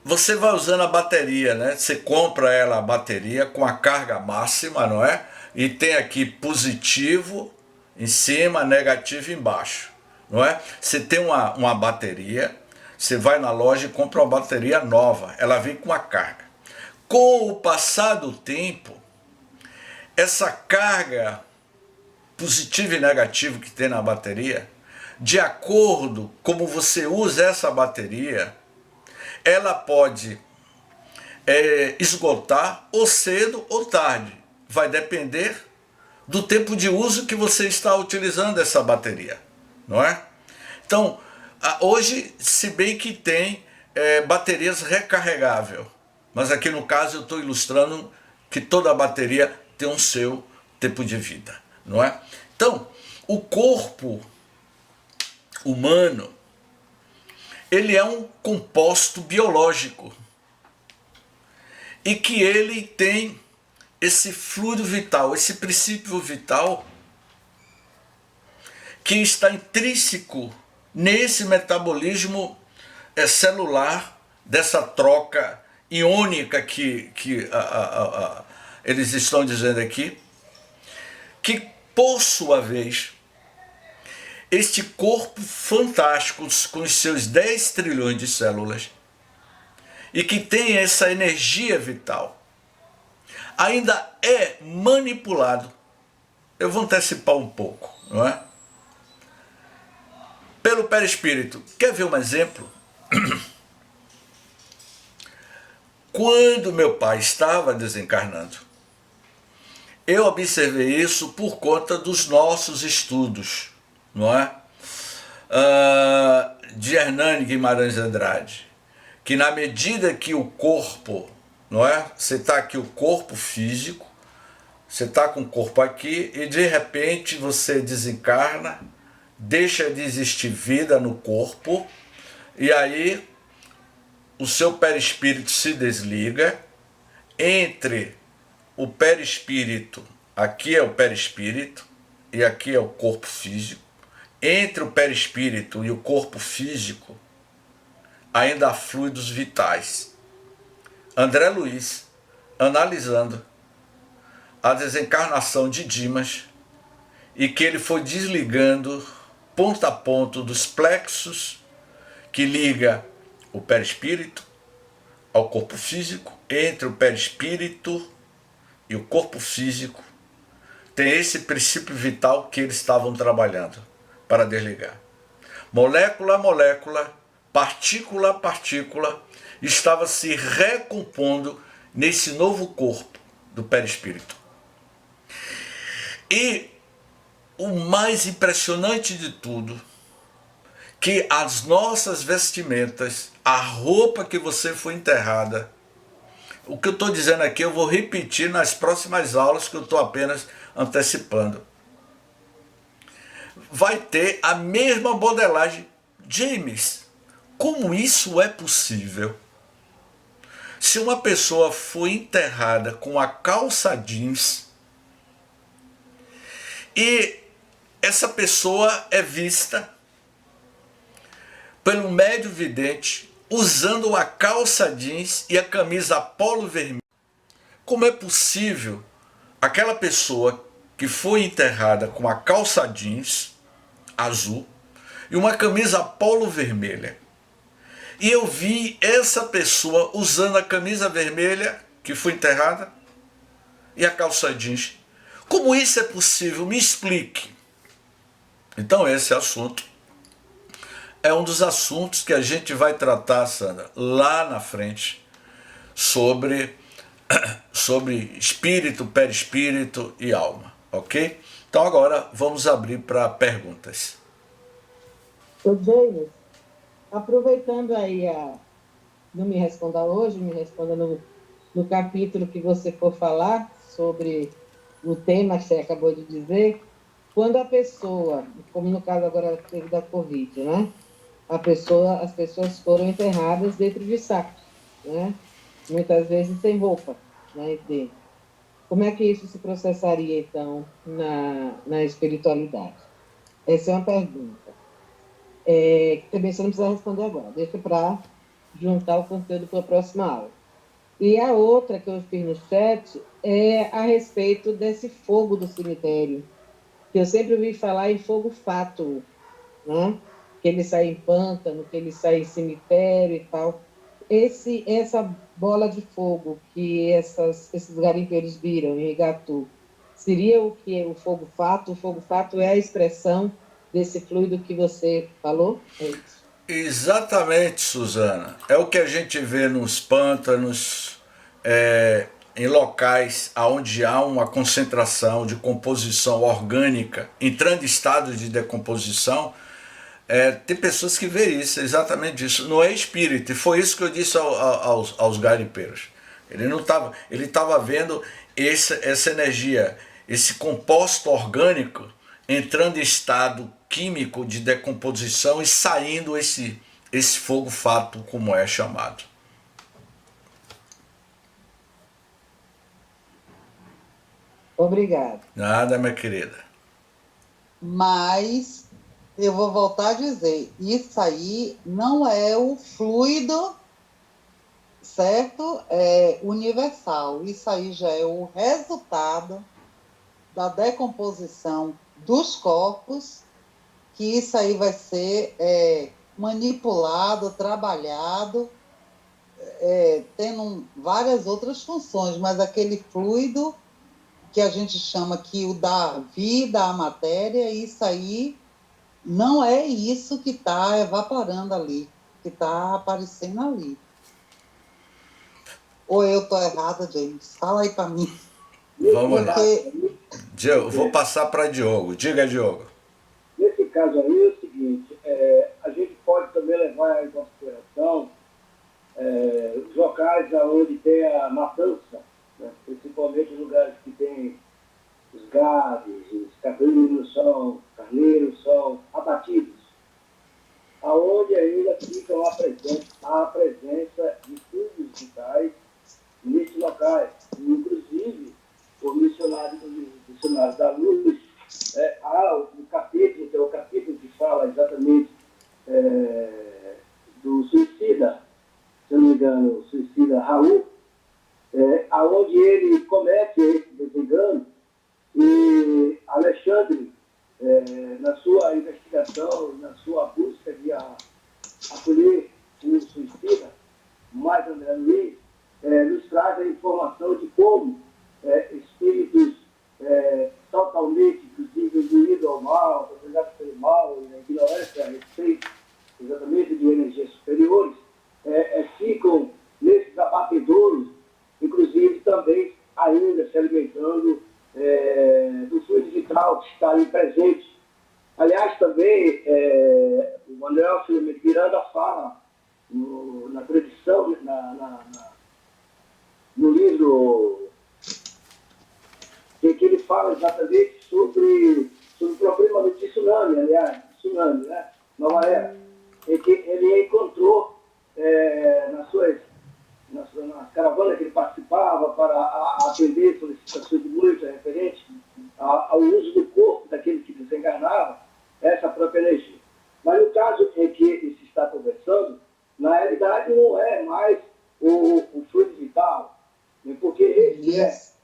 Você vai usando a bateria, né? Você compra ela, a bateria, com a carga máxima, não é? E tem aqui positivo em cima, negativo embaixo, não é? Você tem uma bateria, você vai na loja e compra uma bateria nova, ela vem com a carga. Com o passar do tempo, essa carga positiva e negativa que tem na bateria, de acordo como você usa essa bateria, ela pode esgotar ou cedo ou tarde. Vai depender do tempo de uso que você está utilizando essa bateria, não é? Então, hoje, se bem que tem baterias recarregáveis, mas aqui no caso eu estou ilustrando que toda bateria tem um seu tempo de vida, não é? Então, o corpo humano, ele é um composto biológico e que ele tem esse fluido vital, esse princípio vital que está intrínseco nesse metabolismo celular, dessa troca iônica que eles estão dizendo aqui, que por sua vez, este corpo fantástico com os seus 10 trilhões de células e que tem essa energia vital, ainda é manipulado. Eu vou antecipar um pouco, não é? Pelo perispírito. Quer ver um exemplo? Quando meu pai estava desencarnando, eu observei isso por conta dos nossos estudos, não é? De Hernani Guimarães Andrade, que na medida que o corpo, não é? Você está aqui o corpo físico, você está com o corpo aqui e de repente você desencarna, deixa de existir vida no corpo e aí o seu perispírito se desliga, entre o perispírito, aqui é o perispírito e aqui é o corpo físico, entre o perispírito e o corpo físico ainda há fluidos vitais. André Luiz, analisando a desencarnação de Dimas e que ele foi desligando ponto a ponto dos plexos que liga o perispírito ao corpo físico, entre o perispírito e o corpo físico, tem esse princípio vital que eles estavam trabalhando para desligar. Molécula a molécula, partícula a partícula, estava se recompondo nesse novo corpo do perispírito. E o mais impressionante de tudo, que as nossas vestimentas, a roupa que você foi enterrada, o que eu estou dizendo aqui eu vou repetir nas próximas aulas, que eu estou apenas antecipando. Vai ter a mesma modelagem. James, como isso é possível? Se uma pessoa foi enterrada com a calça jeans e essa pessoa é vista pelo médium vidente usando a calça jeans e a camisa polo vermelha, como é possível aquela pessoa que foi enterrada com a calça jeans azul e uma camisa polo vermelha, e eu vi essa pessoa usando a camisa vermelha que foi enterrada e a calça jeans? Como isso é possível? Me explique. Então esse assunto é um dos assuntos que a gente vai tratar, Sandra, lá na frente, sobre espírito, perispírito e alma, ok? Então agora vamos abrir para perguntas. Ô, James, aproveitando aí não me responda hoje, me responda no capítulo que você for falar sobre o tema que você acabou de dizer, quando a pessoa, como no caso agora teve da Covid, né? As pessoas foram enterradas dentro de sacos, né? Muitas vezes sem roupa, né? Dentro. Como é que isso se processaria, então, na espiritualidade? Essa é uma pergunta. Que também você não precisa responder agora, deixa para juntar o conteúdo para a próxima aula. E a outra que eu fiz no chat é a respeito desse fogo do cemitério, que eu sempre ouvi falar em fogo fátuo, né? Que ele sai em pântano, que ele sai em cemitério e tal. Essa bola de fogo que esses garimpeiros viram em Igatu, seria o que é o fogo fato? O fogo fato é a expressão desse fluido que você falou? É isso. Exatamente, Suzana. É o que a gente vê nos pântanos, em locais onde há uma concentração de composição orgânica, entrando em estado de decomposição. Tem pessoas que veem isso, exatamente isso. Não é espírito, e foi isso que eu disse aos garimpeiros. Ele estava vendo essa energia, esse composto orgânico entrando em estado químico de decomposição e saindo esse fogo fato, como é chamado. Obrigado. Nada, minha querida. Mas eu vou voltar a dizer, isso aí não é o fluido, certo? É universal. Isso aí já é o resultado da decomposição dos corpos, que isso aí vai ser manipulado, trabalhado, tendo várias outras funções, mas aquele fluido que a gente chama que o da vida à matéria, isso aí não é isso que está evaporando ali, que está aparecendo ali. Ou eu estou errada, James? Fala aí para mim. Vamos lá. Eu vou passar para Diogo. Diga, Diogo. Nesse caso aí é o seguinte, a gente pode também levar em consideração os locais onde tem a matança, né? Principalmente os lugares que tem os gados, os carneiros são abatidos, aonde ainda ficam lá presentes a presença de fluidos vitais nesses locais. Inclusive, o missionário da luz, há o capítulo, que é o capítulo que fala exatamente do suicida, se não me engano, o suicida Raul, aonde ele comete esse desengano, e Alexandre, na sua investigação, na sua busca de acolher o suicida, mais André Luiz, nos traz a informação de como espíritos totalmente, inclusive, induídos ao mal, obrigados pelo mal, e a ignorância a respeito exatamente de energias superiores, ficam nesses abatedouros, inclusive também ainda se alimentando do fluido vital que está ali presente. Aliás, também, o Manuel Filomeno Miranda fala na tradição, no livro, que ele fala exatamente sobre o problema do tsunami, aliás, tsunami, né? Nova Era, em que ele encontrou nas caravanas que ele participava para atender solicitações de luz referente ao uso do corpo daqueles que desencarnavam, essa própria energia. Mas no caso em que se está conversando, na realidade não é mais o fluido vital, porque esse é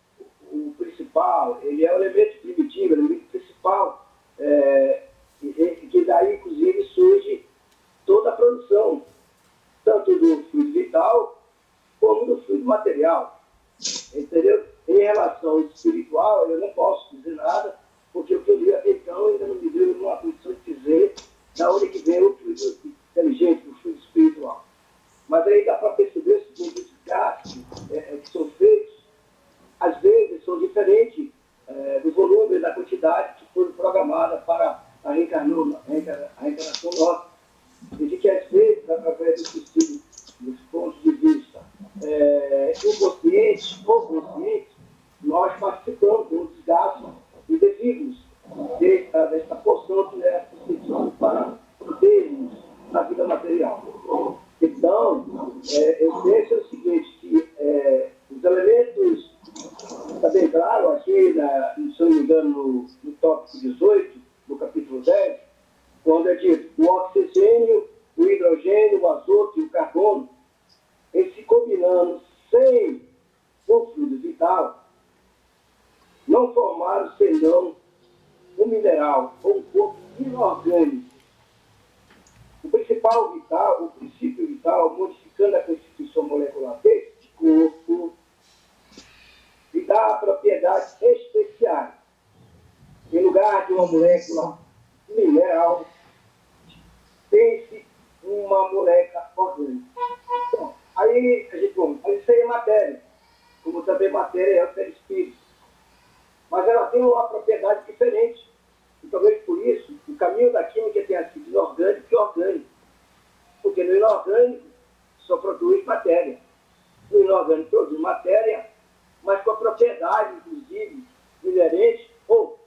o principal, ele é o elemento primitivo, o elemento principal, que daí, inclusive, surge toda a produção, tanto do fluido vital como do fluido material. Entendeu? Em relação ao espiritual, eu não posso dizer nada, porque o que eu li até então ainda não me deu uma condição de dizer da onde que vem o fluido inteligente, o fluido espiritual. Mas aí dá para perceber o seguinte, os gastos que são feitos, às vezes, são diferentes do volume e da quantidade que foram programadas para a reencarnação nossa. E de que, às vezes, através dos pontos de vista inconscientes ou conscientes, nós participamos dos gastos indevidos desta porção que é possível para termos na vida material. Então, eu penso o seguinte, que os elementos, está bem claro aqui, se não me engano, no tópico 18, do capítulo 10, quando é dito o oxigênio, o hidrogênio, o azoto e o carbono, eles se combinando sem o fluido vital, não formaram senão um mineral ou um corpo inorgânico. O principal vital, o princípio vital, modificando a constituição molecular desse corpo, lhe dá propriedades especiais. Em lugar de uma molécula mineral, tem-se uma molécula orgânica. Bom, aí a gente vamos, isso aí é matéria, como também matéria é o perispírito. Mas ela tem uma propriedade diferente. E talvez por isso o caminho da química tenha sido inorgânico e orgânico. Porque no inorgânico só produz matéria. No inorgânico produz matéria, mas com a propriedade, inclusive, inerente ou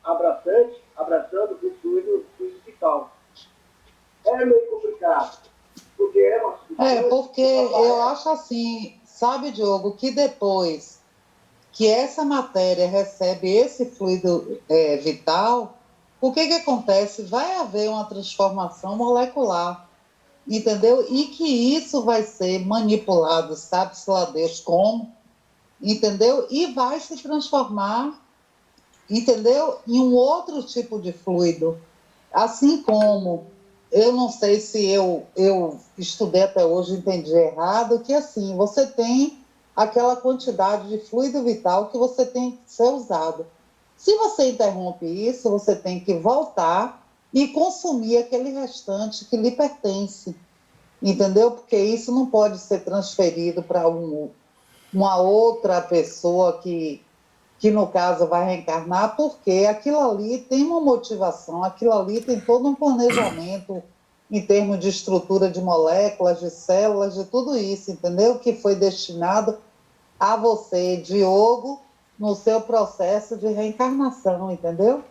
abraçando o fluido vital. É meio complicado, porque é uma... Porque eu acho assim, sabe, Diogo, que depois que essa matéria recebe esse fluido vital, o que acontece? Vai haver uma transformação molecular, entendeu? E que isso vai ser manipulado, sabe-se lá Deus como, entendeu? E vai se transformar, entendeu? Em um outro tipo de fluido. Assim como, eu não sei se eu estudei até hoje, entendi errado, que assim, você tem aquela quantidade de fluido vital que você tem que ser usado. Se você interrompe isso, você tem que voltar e consumir aquele restante que lhe pertence, entendeu? Porque isso não pode ser transferido para uma outra pessoa que no caso vai reencarnar, porque aquilo ali tem uma motivação, aquilo ali tem todo um planejamento em termos de estrutura de moléculas, de células, de tudo isso, entendeu? Que foi destinado a você, Diogo, no seu processo de reencarnação, entendeu?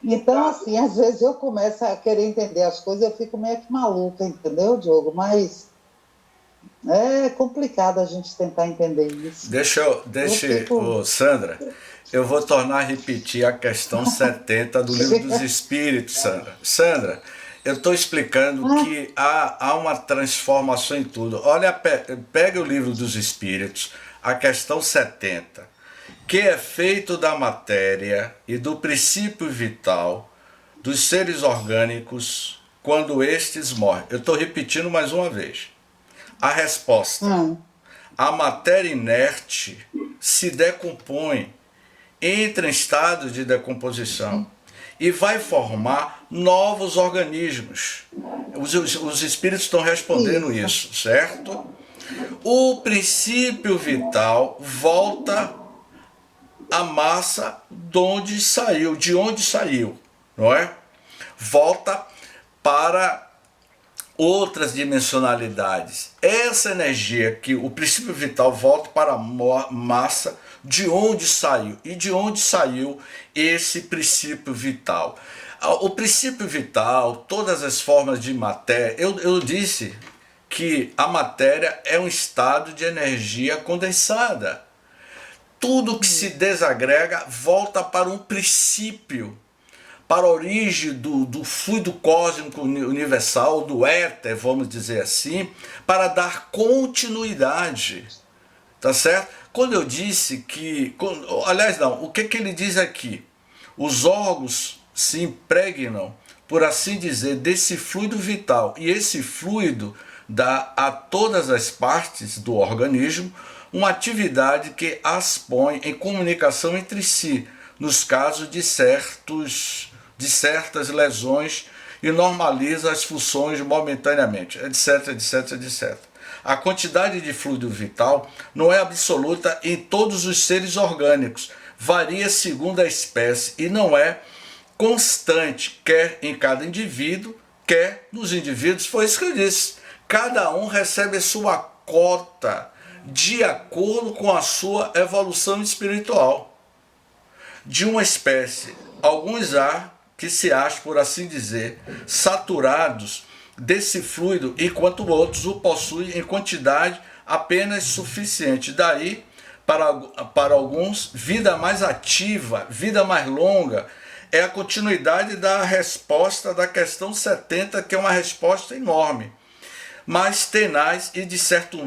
Então, assim, às vezes eu começo a querer entender as coisas, eu fico meio que maluca, entendeu, Diogo? Mas É complicado a gente tentar entender isso. Sandra, eu vou tornar a repetir a questão 70 do Livro dos Espíritos, Sandra. Sandra, eu estou explicando que há uma transformação em tudo. Olha, pega o Livro dos Espíritos, a questão 70, que é feito da matéria e do princípio vital dos seres orgânicos quando estes morrem. Eu estou repetindo mais uma vez. A resposta: a matéria inerte se decompõe, entra em estado de decomposição e vai formar novos organismos. Os espíritos estão respondendo isso, certo? O princípio vital volta à massa de onde saiu, não é? Volta para outras dimensionalidades. Essa energia que o princípio vital volta para a massa de onde saiu. E de onde saiu esse princípio vital? O princípio vital, todas as formas de matéria, eu disse que a matéria é um estado de energia condensada. Tudo que se desagrega volta para um princípio, para a origem do fluido cósmico universal, do éter, vamos dizer assim, para dar continuidade. Tá certo? Quando eu disse que... Aliás, não, o que ele diz aqui? Os órgãos se impregnam, por assim dizer, desse fluido vital. E esse fluido dá a todas as partes do organismo uma atividade que as põe em comunicação entre si, nos casos de certas lesões, e normaliza as funções momentaneamente, etc, etc, etc. A quantidade de fluido vital não é absoluta em todos os seres orgânicos, varia segundo a espécie e não é constante, quer em cada indivíduo, quer nos indivíduos. Foi isso que eu disse. Cada um recebe sua cota de acordo com a sua evolução espiritual. De uma espécie, alguns há que se acham, por assim dizer, saturados desse fluido, enquanto outros o possuem em quantidade apenas suficiente. Daí, para alguns, vida mais ativa, vida mais longa, é a continuidade da resposta da questão 70, que é uma resposta enorme, mas tenaz e de certo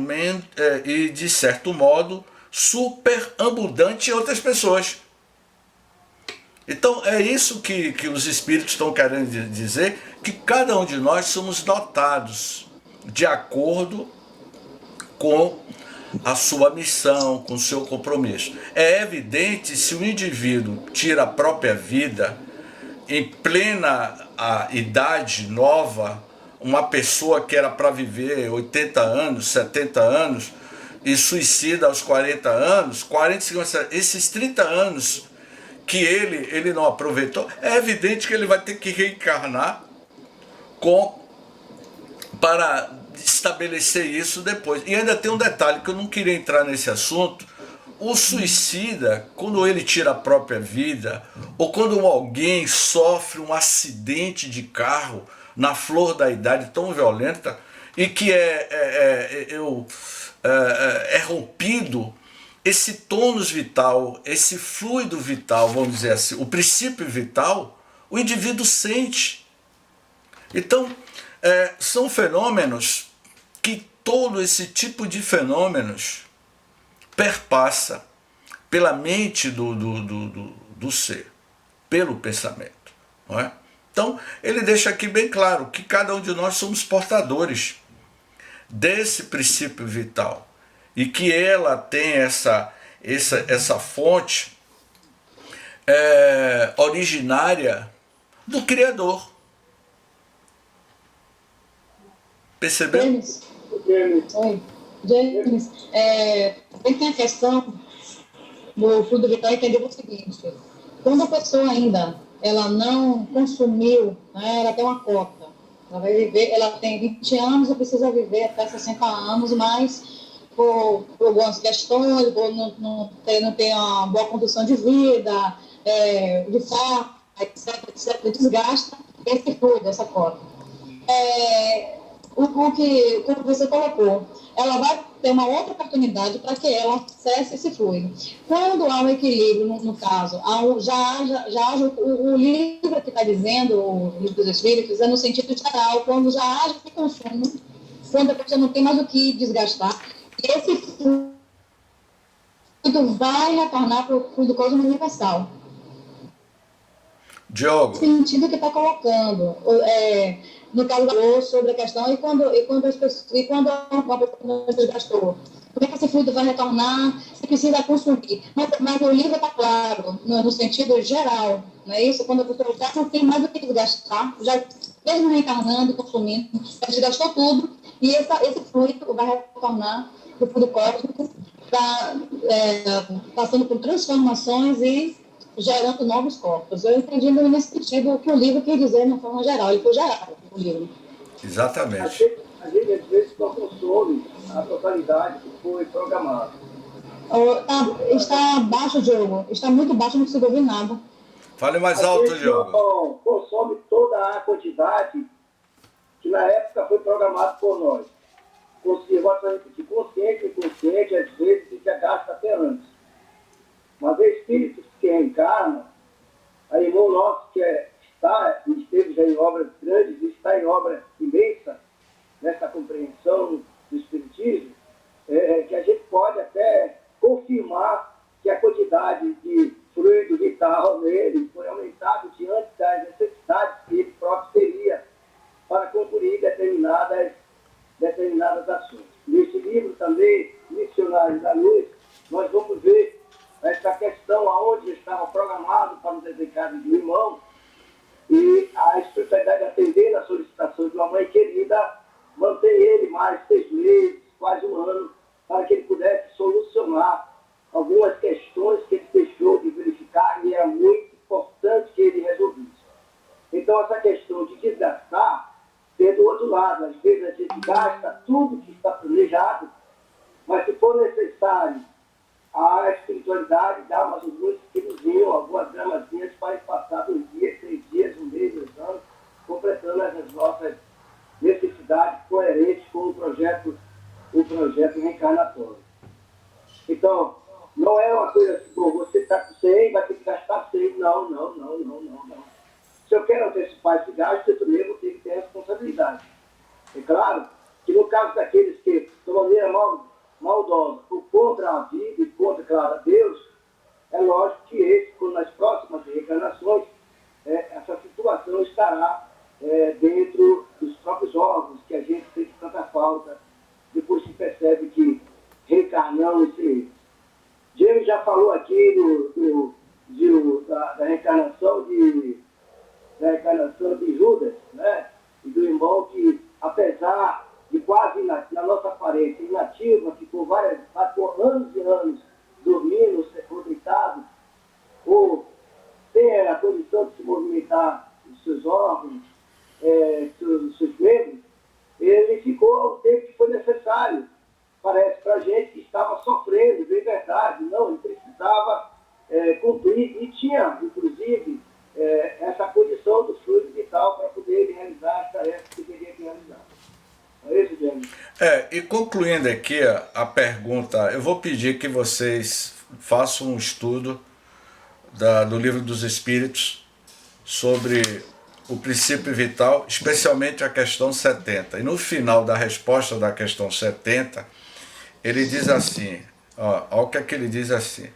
modo superabundante em outras pessoas. Então é isso que os espíritos estão querendo dizer, que cada um de nós somos dotados de acordo com a sua missão, com o seu compromisso. É evidente, se o indivíduo tira a própria vida em plena idade nova, uma pessoa que era para viver 80 anos, 70 anos, e suicida aos 40 anos, 40, 50, esses 30 anos que ele não aproveitou, é evidente que ele vai ter que reencarnar para estabelecer isso depois. E ainda tem um detalhe que eu não queria entrar nesse assunto. O suicida, quando ele tira a própria vida, ou quando alguém sofre um acidente de carro na flor da idade tão violenta, e que é rompido esse tônus vital, esse fluido vital, vamos dizer assim, o princípio vital, o indivíduo sente. Então, são fenômenos que todo esse tipo de fenômenos perpassa pela mente do ser, pelo pensamento, não é? Então, ele deixa aqui bem claro que cada um de nós somos portadores desse princípio vital, e que ela tem essa fonte originária do Criador. Percebeu? James, oi. James, tem a questão do fluido vital, entender o seguinte: quando a pessoa ainda ela não consumiu, né, ela tem uma cota, ela vai viver, ela tem 20 anos e precisa viver até 60 anos, mas por algumas questões, por não ter uma boa condução de vida, de fato, etc., desgasta esse fluido, essa cota. O que você colocou, ela vai ter uma outra oportunidade para que ela acesse esse fluido. Quando há um equilíbrio, no caso, já haja o livro que está dizendo, o livro dos Espíritos, é no sentido geral, quando já haja esse consumo, quando a pessoa não tem mais o que desgastar, e esse fluido vai retornar para o fluido cósmico universal. Diogo. Sentido que está colocando. No caso, falou sobre a questão, e quando uma pessoa não desgastou, como é que esse fluido vai retornar? Se precisa consumir. Mas o livro está claro, no sentido geral, não é isso? Quando a pessoa já não tem mais o que desgastar, já mesmo reencarnando, consumindo, já desgastou tudo, e esse fluido vai retornar para o fluido cósmico, passando por transformações e gerando novos corpos. Eu entendi nesse sentido o que o livro quer dizer de uma forma geral. Ele foi geral, o livro. Exatamente. A gente às vezes não consome a totalidade que foi programado. Está baixo, Diogo. Está muito baixo, não consigo ouvir nada. Fale mais alto, Diogo. Não consome toda a quantidade que na época foi programado por nós. Consciente e inconsciente, às vezes, se gasta até antes. Mas espíritos que reencarnam, a irmão nosso que esteve já em obras grandes e está em obra imensa, nessa compreensão do espiritismo, que a gente pode até confirmar que a quantidade de fluido vital nele foi aumentada diante das necessidades que ele próprio teria para concluir determinadas ações. Nesse livro também, Missionários da Luz, nós vamos ver essa questão aonde estava programado para o desencarne de um irmão, e a espiritualidade, atendendo a solicitação de uma mãe querida, mantém ele mais 6 meses, quase um ano, para que ele pudesse solucionar algumas questões que ele deixou de verificar e era muito importante que ele resolvesse. Então, essa questão de desgastar, tem do outro lado. Às vezes a gente gasta tudo que está planejado, mas se for necessário, a espiritualidade dá umas luzes que nos vinham, algumas gramazinhas para passar 2 dias, 3 dias, 1 mês, 2 anos, completando as nossas necessidades coerentes com o projeto reencarnatório. Então, não é uma coisa assim, bom, você está com 100, vai ter que gastar 100. Não. Se eu quero antecipar esse gasto, eu também vou ter que ter responsabilidade. É claro que no caso daqueles que, de maneira maldosa, por contra a vida e contra, claro, a Deus, é lógico que nas próximas reencarnações, essa situação estará dentro dos próprios órgãos que a gente sente tanta falta. Depois se percebe que reencarnamos e James já falou aqui da reencarnação de Judas, né? E do irmão que, apesar de quase na nossa aparência inativa, ficou anos e anos dormindo, ou deitado, ou sem a condição de se movimentar os seus órgãos, os seus membros, ele ficou o tempo que foi necessário. Parece para a gente que estava sofrendo, de verdade. Não, ele precisava cumprir, e tinha, inclusive, essa condição do fluido vital para poder realizar as tarefas que teria que realizar. É isso, James? E concluindo aqui a pergunta, eu vou pedir que vocês façam um estudo do Livro dos Espíritos sobre o princípio vital, especialmente a questão 70. E no final da resposta da questão 70, ele diz assim, olha o que é que ele diz assim,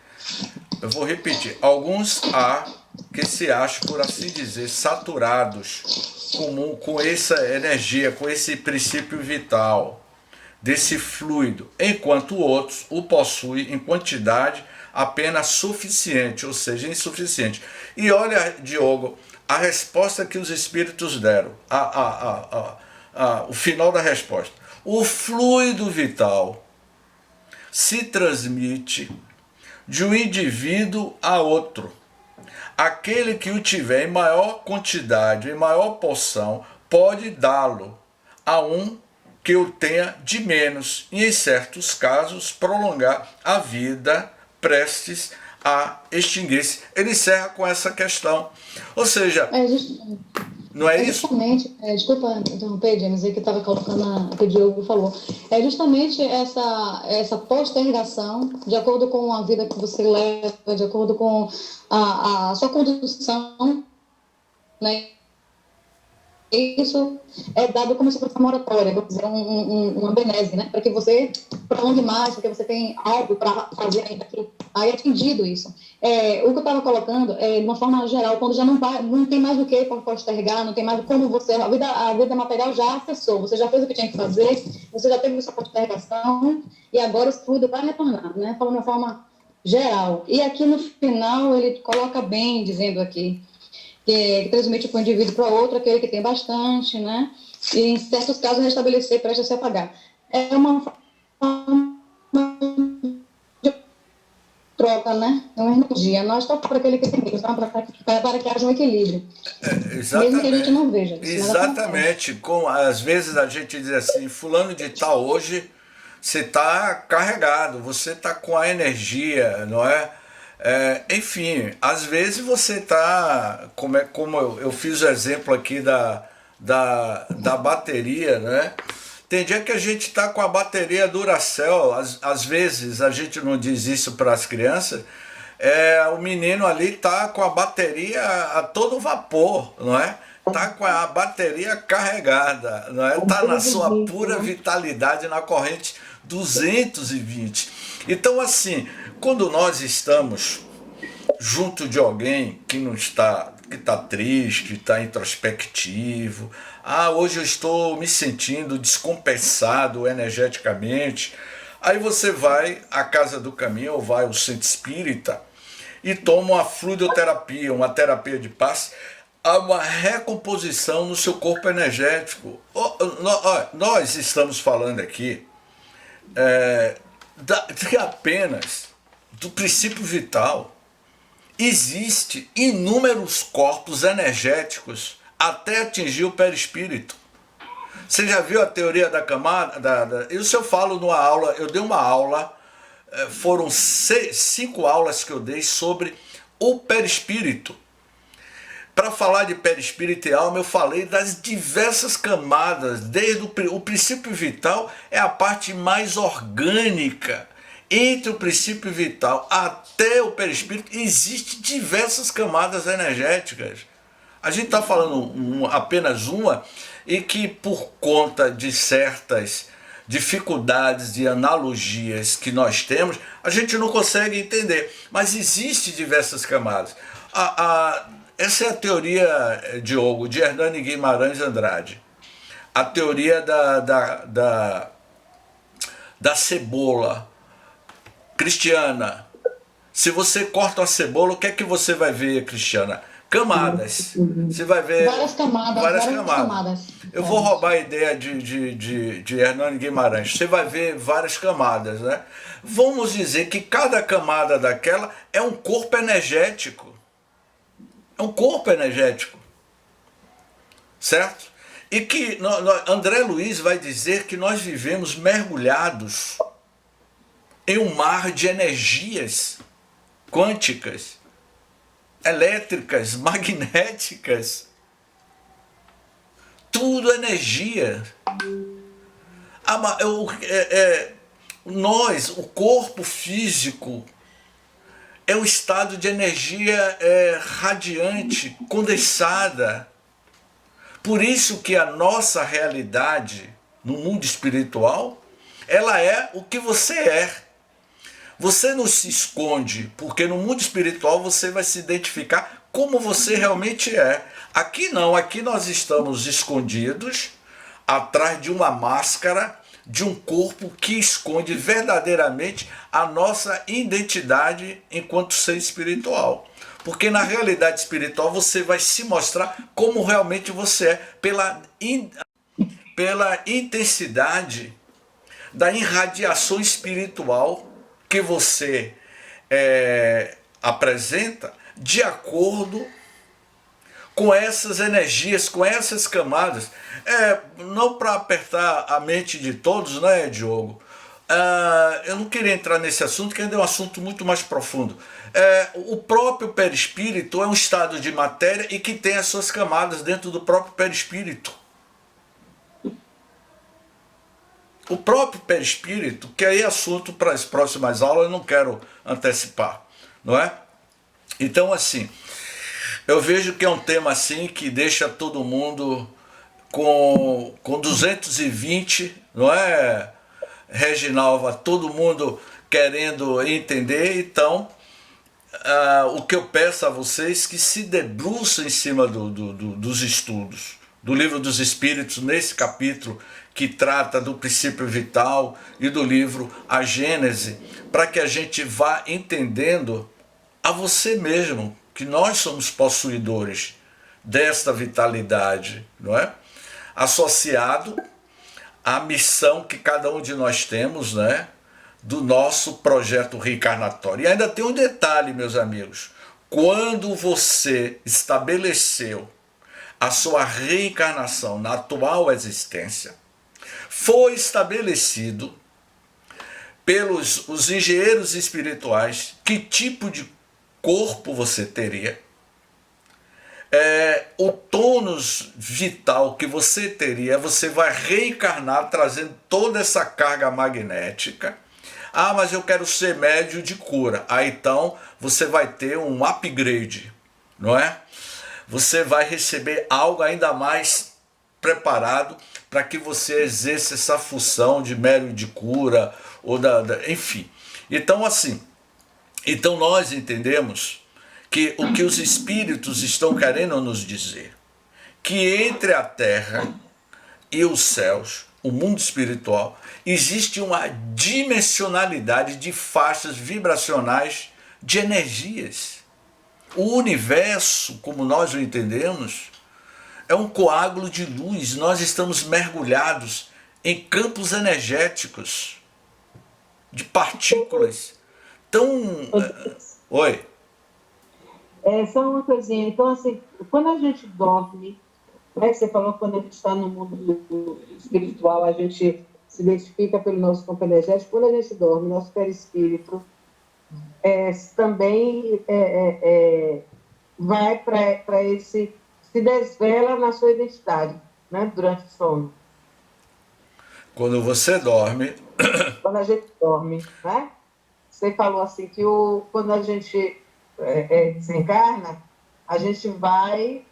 eu vou repetir, alguns há que se acham, por assim dizer, saturados com essa energia, com esse princípio vital, desse fluido, enquanto outros o possuem em quantidade apenas suficiente, ou seja, insuficiente. E olha, Diogo, a resposta que os espíritos deram, o final da resposta. O fluido vital se transmite de um indivíduo a outro. Aquele que o tiver em maior quantidade, em maior porção, pode dá-lo a um que o tenha de menos e, em certos casos, prolongar a vida prestes a extinguir-se. Ele encerra com essa questão. Ou seja, Não é É isso? justamente, desculpa interromper, James, aí que estava colocando o que o Diogo falou. É justamente essa postergação, de acordo com a vida que você leva, de acordo com a sua condução, né? Isso é dado como se fosse uma moratória, vamos dizer, uma benese, né? Para que você prolongue mais, porque você tem algo para fazer ainda aqui. Aí atingido isso. O que eu estava colocando, de uma forma geral, quando já não tem mais o que para postergar, não tem mais como você. A vida material já acessou, você já fez o que tinha que fazer, você já teve sua postergação, e agora isso tudo vai retornar, né? Falando de uma forma geral. E aqui no final ele coloca bem, dizendo aqui, que transmite para um indivíduo para outro, aquele que tem bastante, né? E em certos casos restabelecer presta a se apagar. É uma forma de troca, né? É uma energia. Nós tocamos para aquele que tem menos, para que haja um equilíbrio. Mesmo que a gente Exatamente. não veja. Isso nada acontece. Exatamente. Às vezes a gente diz assim, fulano de tal hoje, você está carregado, você está com a energia, não é? Enfim, às vezes você está, como eu fiz o exemplo aqui da bateria, né? Tem dia que a gente está com a bateria Duracell, às vezes a gente não diz isso para as crianças, o menino ali está com a bateria a todo vapor, não é? Está com a bateria carregada, não é? Está na sua pura vitalidade na corrente 220. Então, assim, quando nós estamos junto de alguém que não está, que está triste, está introspectivo, hoje eu estou me sentindo descompensado energeticamente, aí você vai à Casa do Caminho ou vai ao Centro Espírita e toma uma fluidoterapia, uma terapia de passe, há uma recomposição no seu corpo energético. Nós estamos falando aqui de apenas do princípio vital. Existe inúmeros corpos energéticos até atingir o perispírito. Você já viu a teoria da camada? Isso eu falo numa aula, eu dei uma aula, foram 5 aulas que eu dei sobre o perispírito. Para falar de perispírito e alma, eu falei das diversas camadas, desde o princípio vital é a parte mais orgânica. Entre o princípio vital até o perispírito, existem diversas camadas energéticas. A gente está falando apenas uma, e que por conta de certas dificuldades de analogias que nós temos, a gente não consegue entender. Mas existem diversas camadas. Essa é a teoria, Diogo, de Hernani Guimarães Andrade. A teoria da cebola cristiana. Se você corta a cebola, o que é que você vai ver, Cristiana? Camadas. Você vai ver várias camadas. Eu vou roubar a ideia de Hernani Guimarães. Você vai ver várias camadas, né? Vamos dizer que cada camada daquela é um corpo energético. É um corpo energético. Certo? E que André Luiz vai dizer que nós vivemos mergulhados em um mar de energias quânticas, elétricas, magnéticas. Tudo energia. Nós, o corpo físico, é o estado de energia radiante, condensada. Por isso que a nossa realidade no mundo espiritual, ela é o que você é. Você não se esconde, porque no mundo espiritual você vai se identificar como você realmente é. Aqui não, aqui nós estamos escondidos atrás de uma máscara, de um corpo que esconde verdadeiramente a nossa identidade enquanto ser espiritual. Porque na realidade espiritual você vai se mostrar como realmente você é, pela intensidade da irradiação espiritual que você apresenta de acordo com essas energias, com essas camadas. Não para apertar a mente de todos, né, Diogo? eu não queria entrar nesse assunto, que ainda é um assunto muito mais profundo. O próprio perispírito é um estado de matéria e que tem as suas camadas dentro do próprio perispírito. O próprio perispírito, que aí é assunto para as próximas aulas, eu não quero antecipar, não é? Então, assim, eu vejo que é um tema assim que deixa todo mundo com 220, não é, Reginalva? Todo mundo querendo entender. Então, o que eu peço a vocês que se debruçem em cima dos estudos do Livro dos Espíritos, nesse capítulo que trata do princípio vital, e do livro A Gênese, para que a gente vá entendendo a você mesmo, que nós somos possuidores desta vitalidade, não é? Associado à missão que cada um de nós temos, né? Do nosso projeto reencarnatório. E ainda tem um detalhe, meus amigos: quando você estabeleceu a sua reencarnação na atual existência, foi estabelecido pelos os engenheiros espirituais que tipo de corpo você teria, o tônus vital que você teria. Você vai reencarnar trazendo toda essa carga magnética. Mas eu quero ser médio de cura. Então você vai ter um upgrade, não é? Você vai receber algo ainda mais preparado para que você exerça essa função de médio de cura, ou enfim. Então, assim, nós entendemos que o que os espíritos estão querendo nos dizer, que entre a Terra e os céus, o mundo espiritual, existe uma dimensionalidade de faixas vibracionais de energias. O universo, como nós o entendemos, é um coágulo de luz. Nós estamos mergulhados em campos energéticos de partículas tão... Oi? Só uma coisinha. Então, assim, quando a gente dorme, né, que você falou que quando a gente está no mundo espiritual, a gente se identifica pelo nosso campo energético. Quando a gente dorme, nosso perispírito também vai para esse... se desvela na sua identidade, né, durante o sono. Quando você dorme... Quando a gente dorme, né? Você falou assim que quando a gente desencarna, a gente vai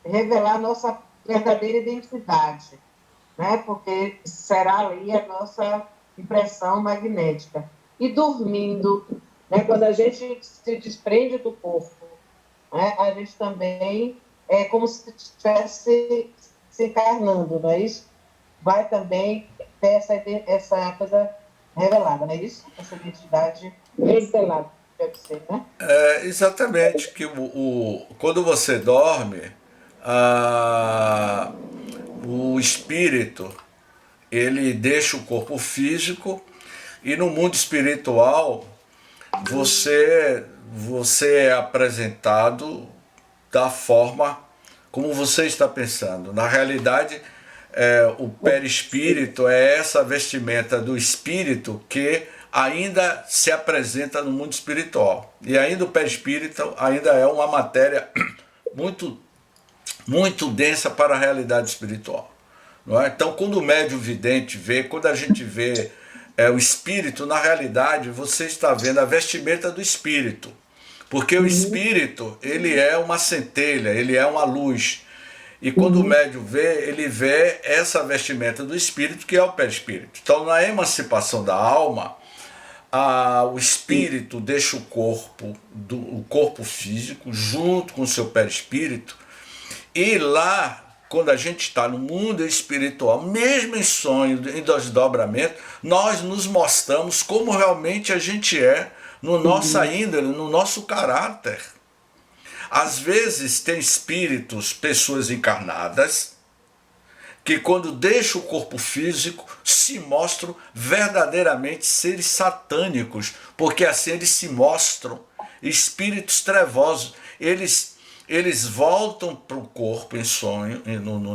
revelar a nossa verdadeira identidade, né? Porque será ali a nossa impressão magnética. E dormindo, né, quando a gente se desprende do corpo, né, a gente também é como se estivesse se encarnando, não é isso? Vai também ter essa coisa revelada, não é isso? Essa identidade revelada, deve ser, né? Exatamente, que quando você dorme, o espírito, ele deixa o corpo físico, e no mundo espiritual você é apresentado da forma como você está pensando. Na realidade, o perispírito é essa vestimenta do espírito que ainda se apresenta no mundo espiritual. E ainda o perispírito ainda é uma matéria muito, muito densa para a realidade espiritual, não é? Então, quando o médium vidente vê, quando a gente vê o espírito, na realidade você está vendo a vestimenta do espírito. Porque o espírito, ele é uma centelha, ele é uma luz. E quando o médium vê, ele vê essa vestimenta do espírito, que é o perispírito. Então, na emancipação da alma, o espírito deixa o corpo físico junto com o seu perispírito. E lá, quando a gente está no mundo espiritual, mesmo em sonho, em desdobramento, nós nos mostramos como realmente a gente é, no nossa índole, no nosso caráter. Às vezes tem espíritos, pessoas encarnadas, que quando deixam o corpo físico se mostram verdadeiramente seres satânicos, porque assim eles se mostram espíritos trevosos. Eles voltam para o corpo em sonho,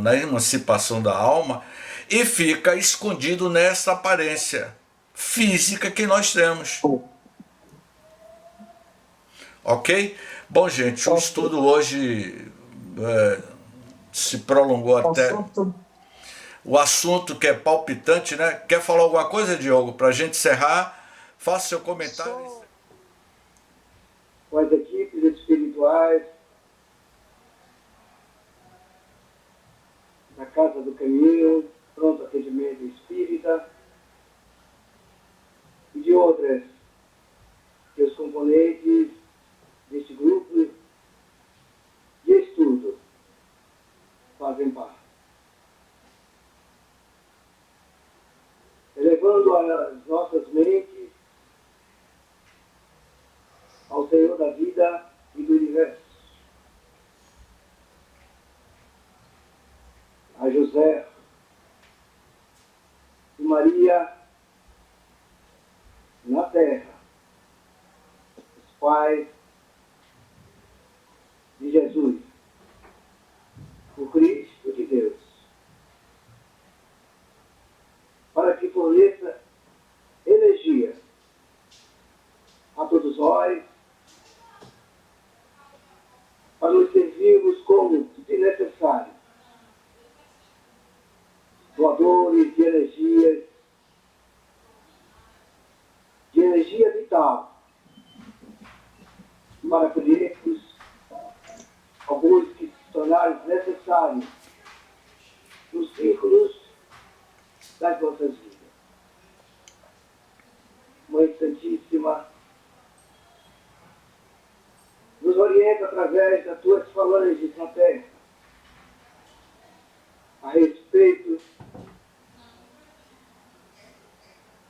na emancipação da alma, e fica escondido nessa aparência. física que nós temos. Ok? Bom, gente, o estudo hoje se prolongou até... O assunto que é palpitante, né? Quer falar alguma coisa, Diogo, para a gente encerrar? Faça seu comentário. Com as equipes espirituais na Casa do Caminho, Pronto Atendimento Espírita e de outras que os componentes deste grupo de estudo fazem parte. Elevando as nossas mentes ao Senhor da vida e do universo, a José e Maria na terra, os pais de Jesus, o Cristo de Deus, para que forneça energia a todos nós, para nos servirmos como, se necessário, doadores de energia vital, para colhermos alguns que se tornaram necessários nos círculos das nossas vidas. Mãe Santíssima, nos orienta através das tuas falanges na terra a respeito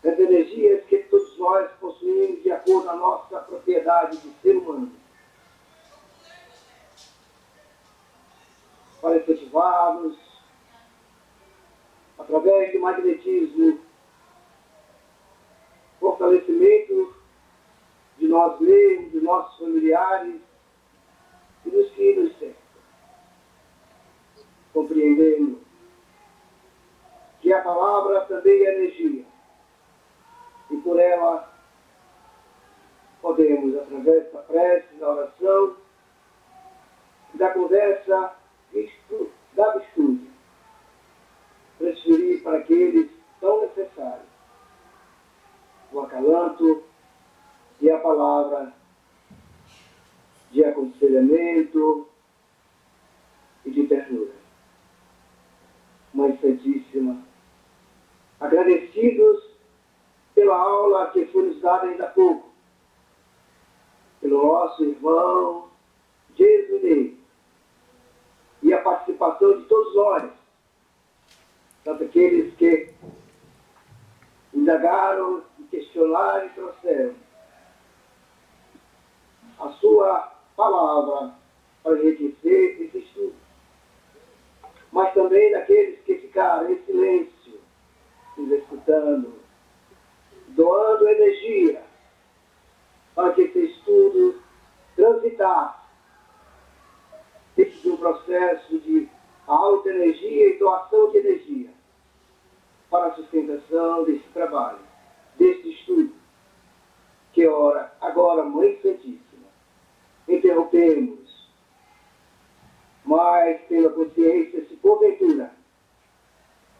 das energias que todos nós possuímos de acordo com a nossa propriedade de ser humano, para efetivarmos através do magnetismo, fortalecimento de nós mesmos, de nossos familiares e dos que nos cercam, compreendendo que a palavra também é energia e por ela podemos, através da prece, da oração, da conversa, da virtude, transferir para aqueles tão necessários o acalanto e a palavra de aconselhamento e de ternura. Mãe Santíssima, agradecidos pela aula que foi nos dada ainda há pouco, pelo nosso irmão Jesus e a participação de todos nós, tanto aqueles que indagaram, questionaram e trouxeram a sua palavra para enriquecer esse estudo, mas também daqueles que ficaram em silêncio, nos escutando, doando energia para que esse estudo transitasse dentro de um processo de alta energia e doação de energia para a sustentação desse trabalho, desse estudo, que ora, agora, Mãe Santíssima, interrompemos, mas pela consciência, se porventura,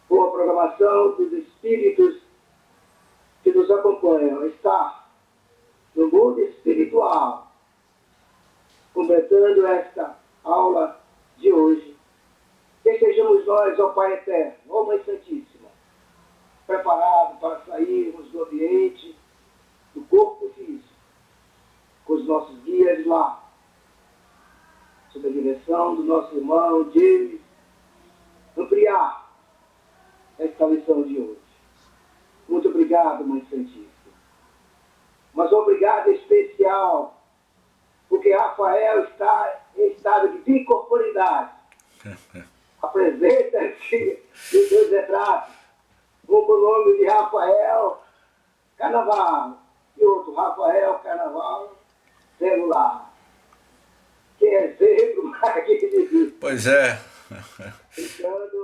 com a programação dos espíritos que nos acompanham, está no mundo espiritual, completando esta aula de hoje, que sejamos nós, ó Pai Eterno, ó Mãe Santíssima, preparados para sairmos do ambiente do corpo físico, com os nossos guias lá, sob a direção do nosso irmão James, ampliar esta lição de hoje. Muito obrigado, Mãe Santíssima. Mas obrigado especial, porque Rafael está em estado de bicorporidade. Apresenta-se nos seus retratos, um com o nome de Rafael Carnaval e outro Rafael Carnaval Celular. Que exemplo magnífico. Pois é. Ficando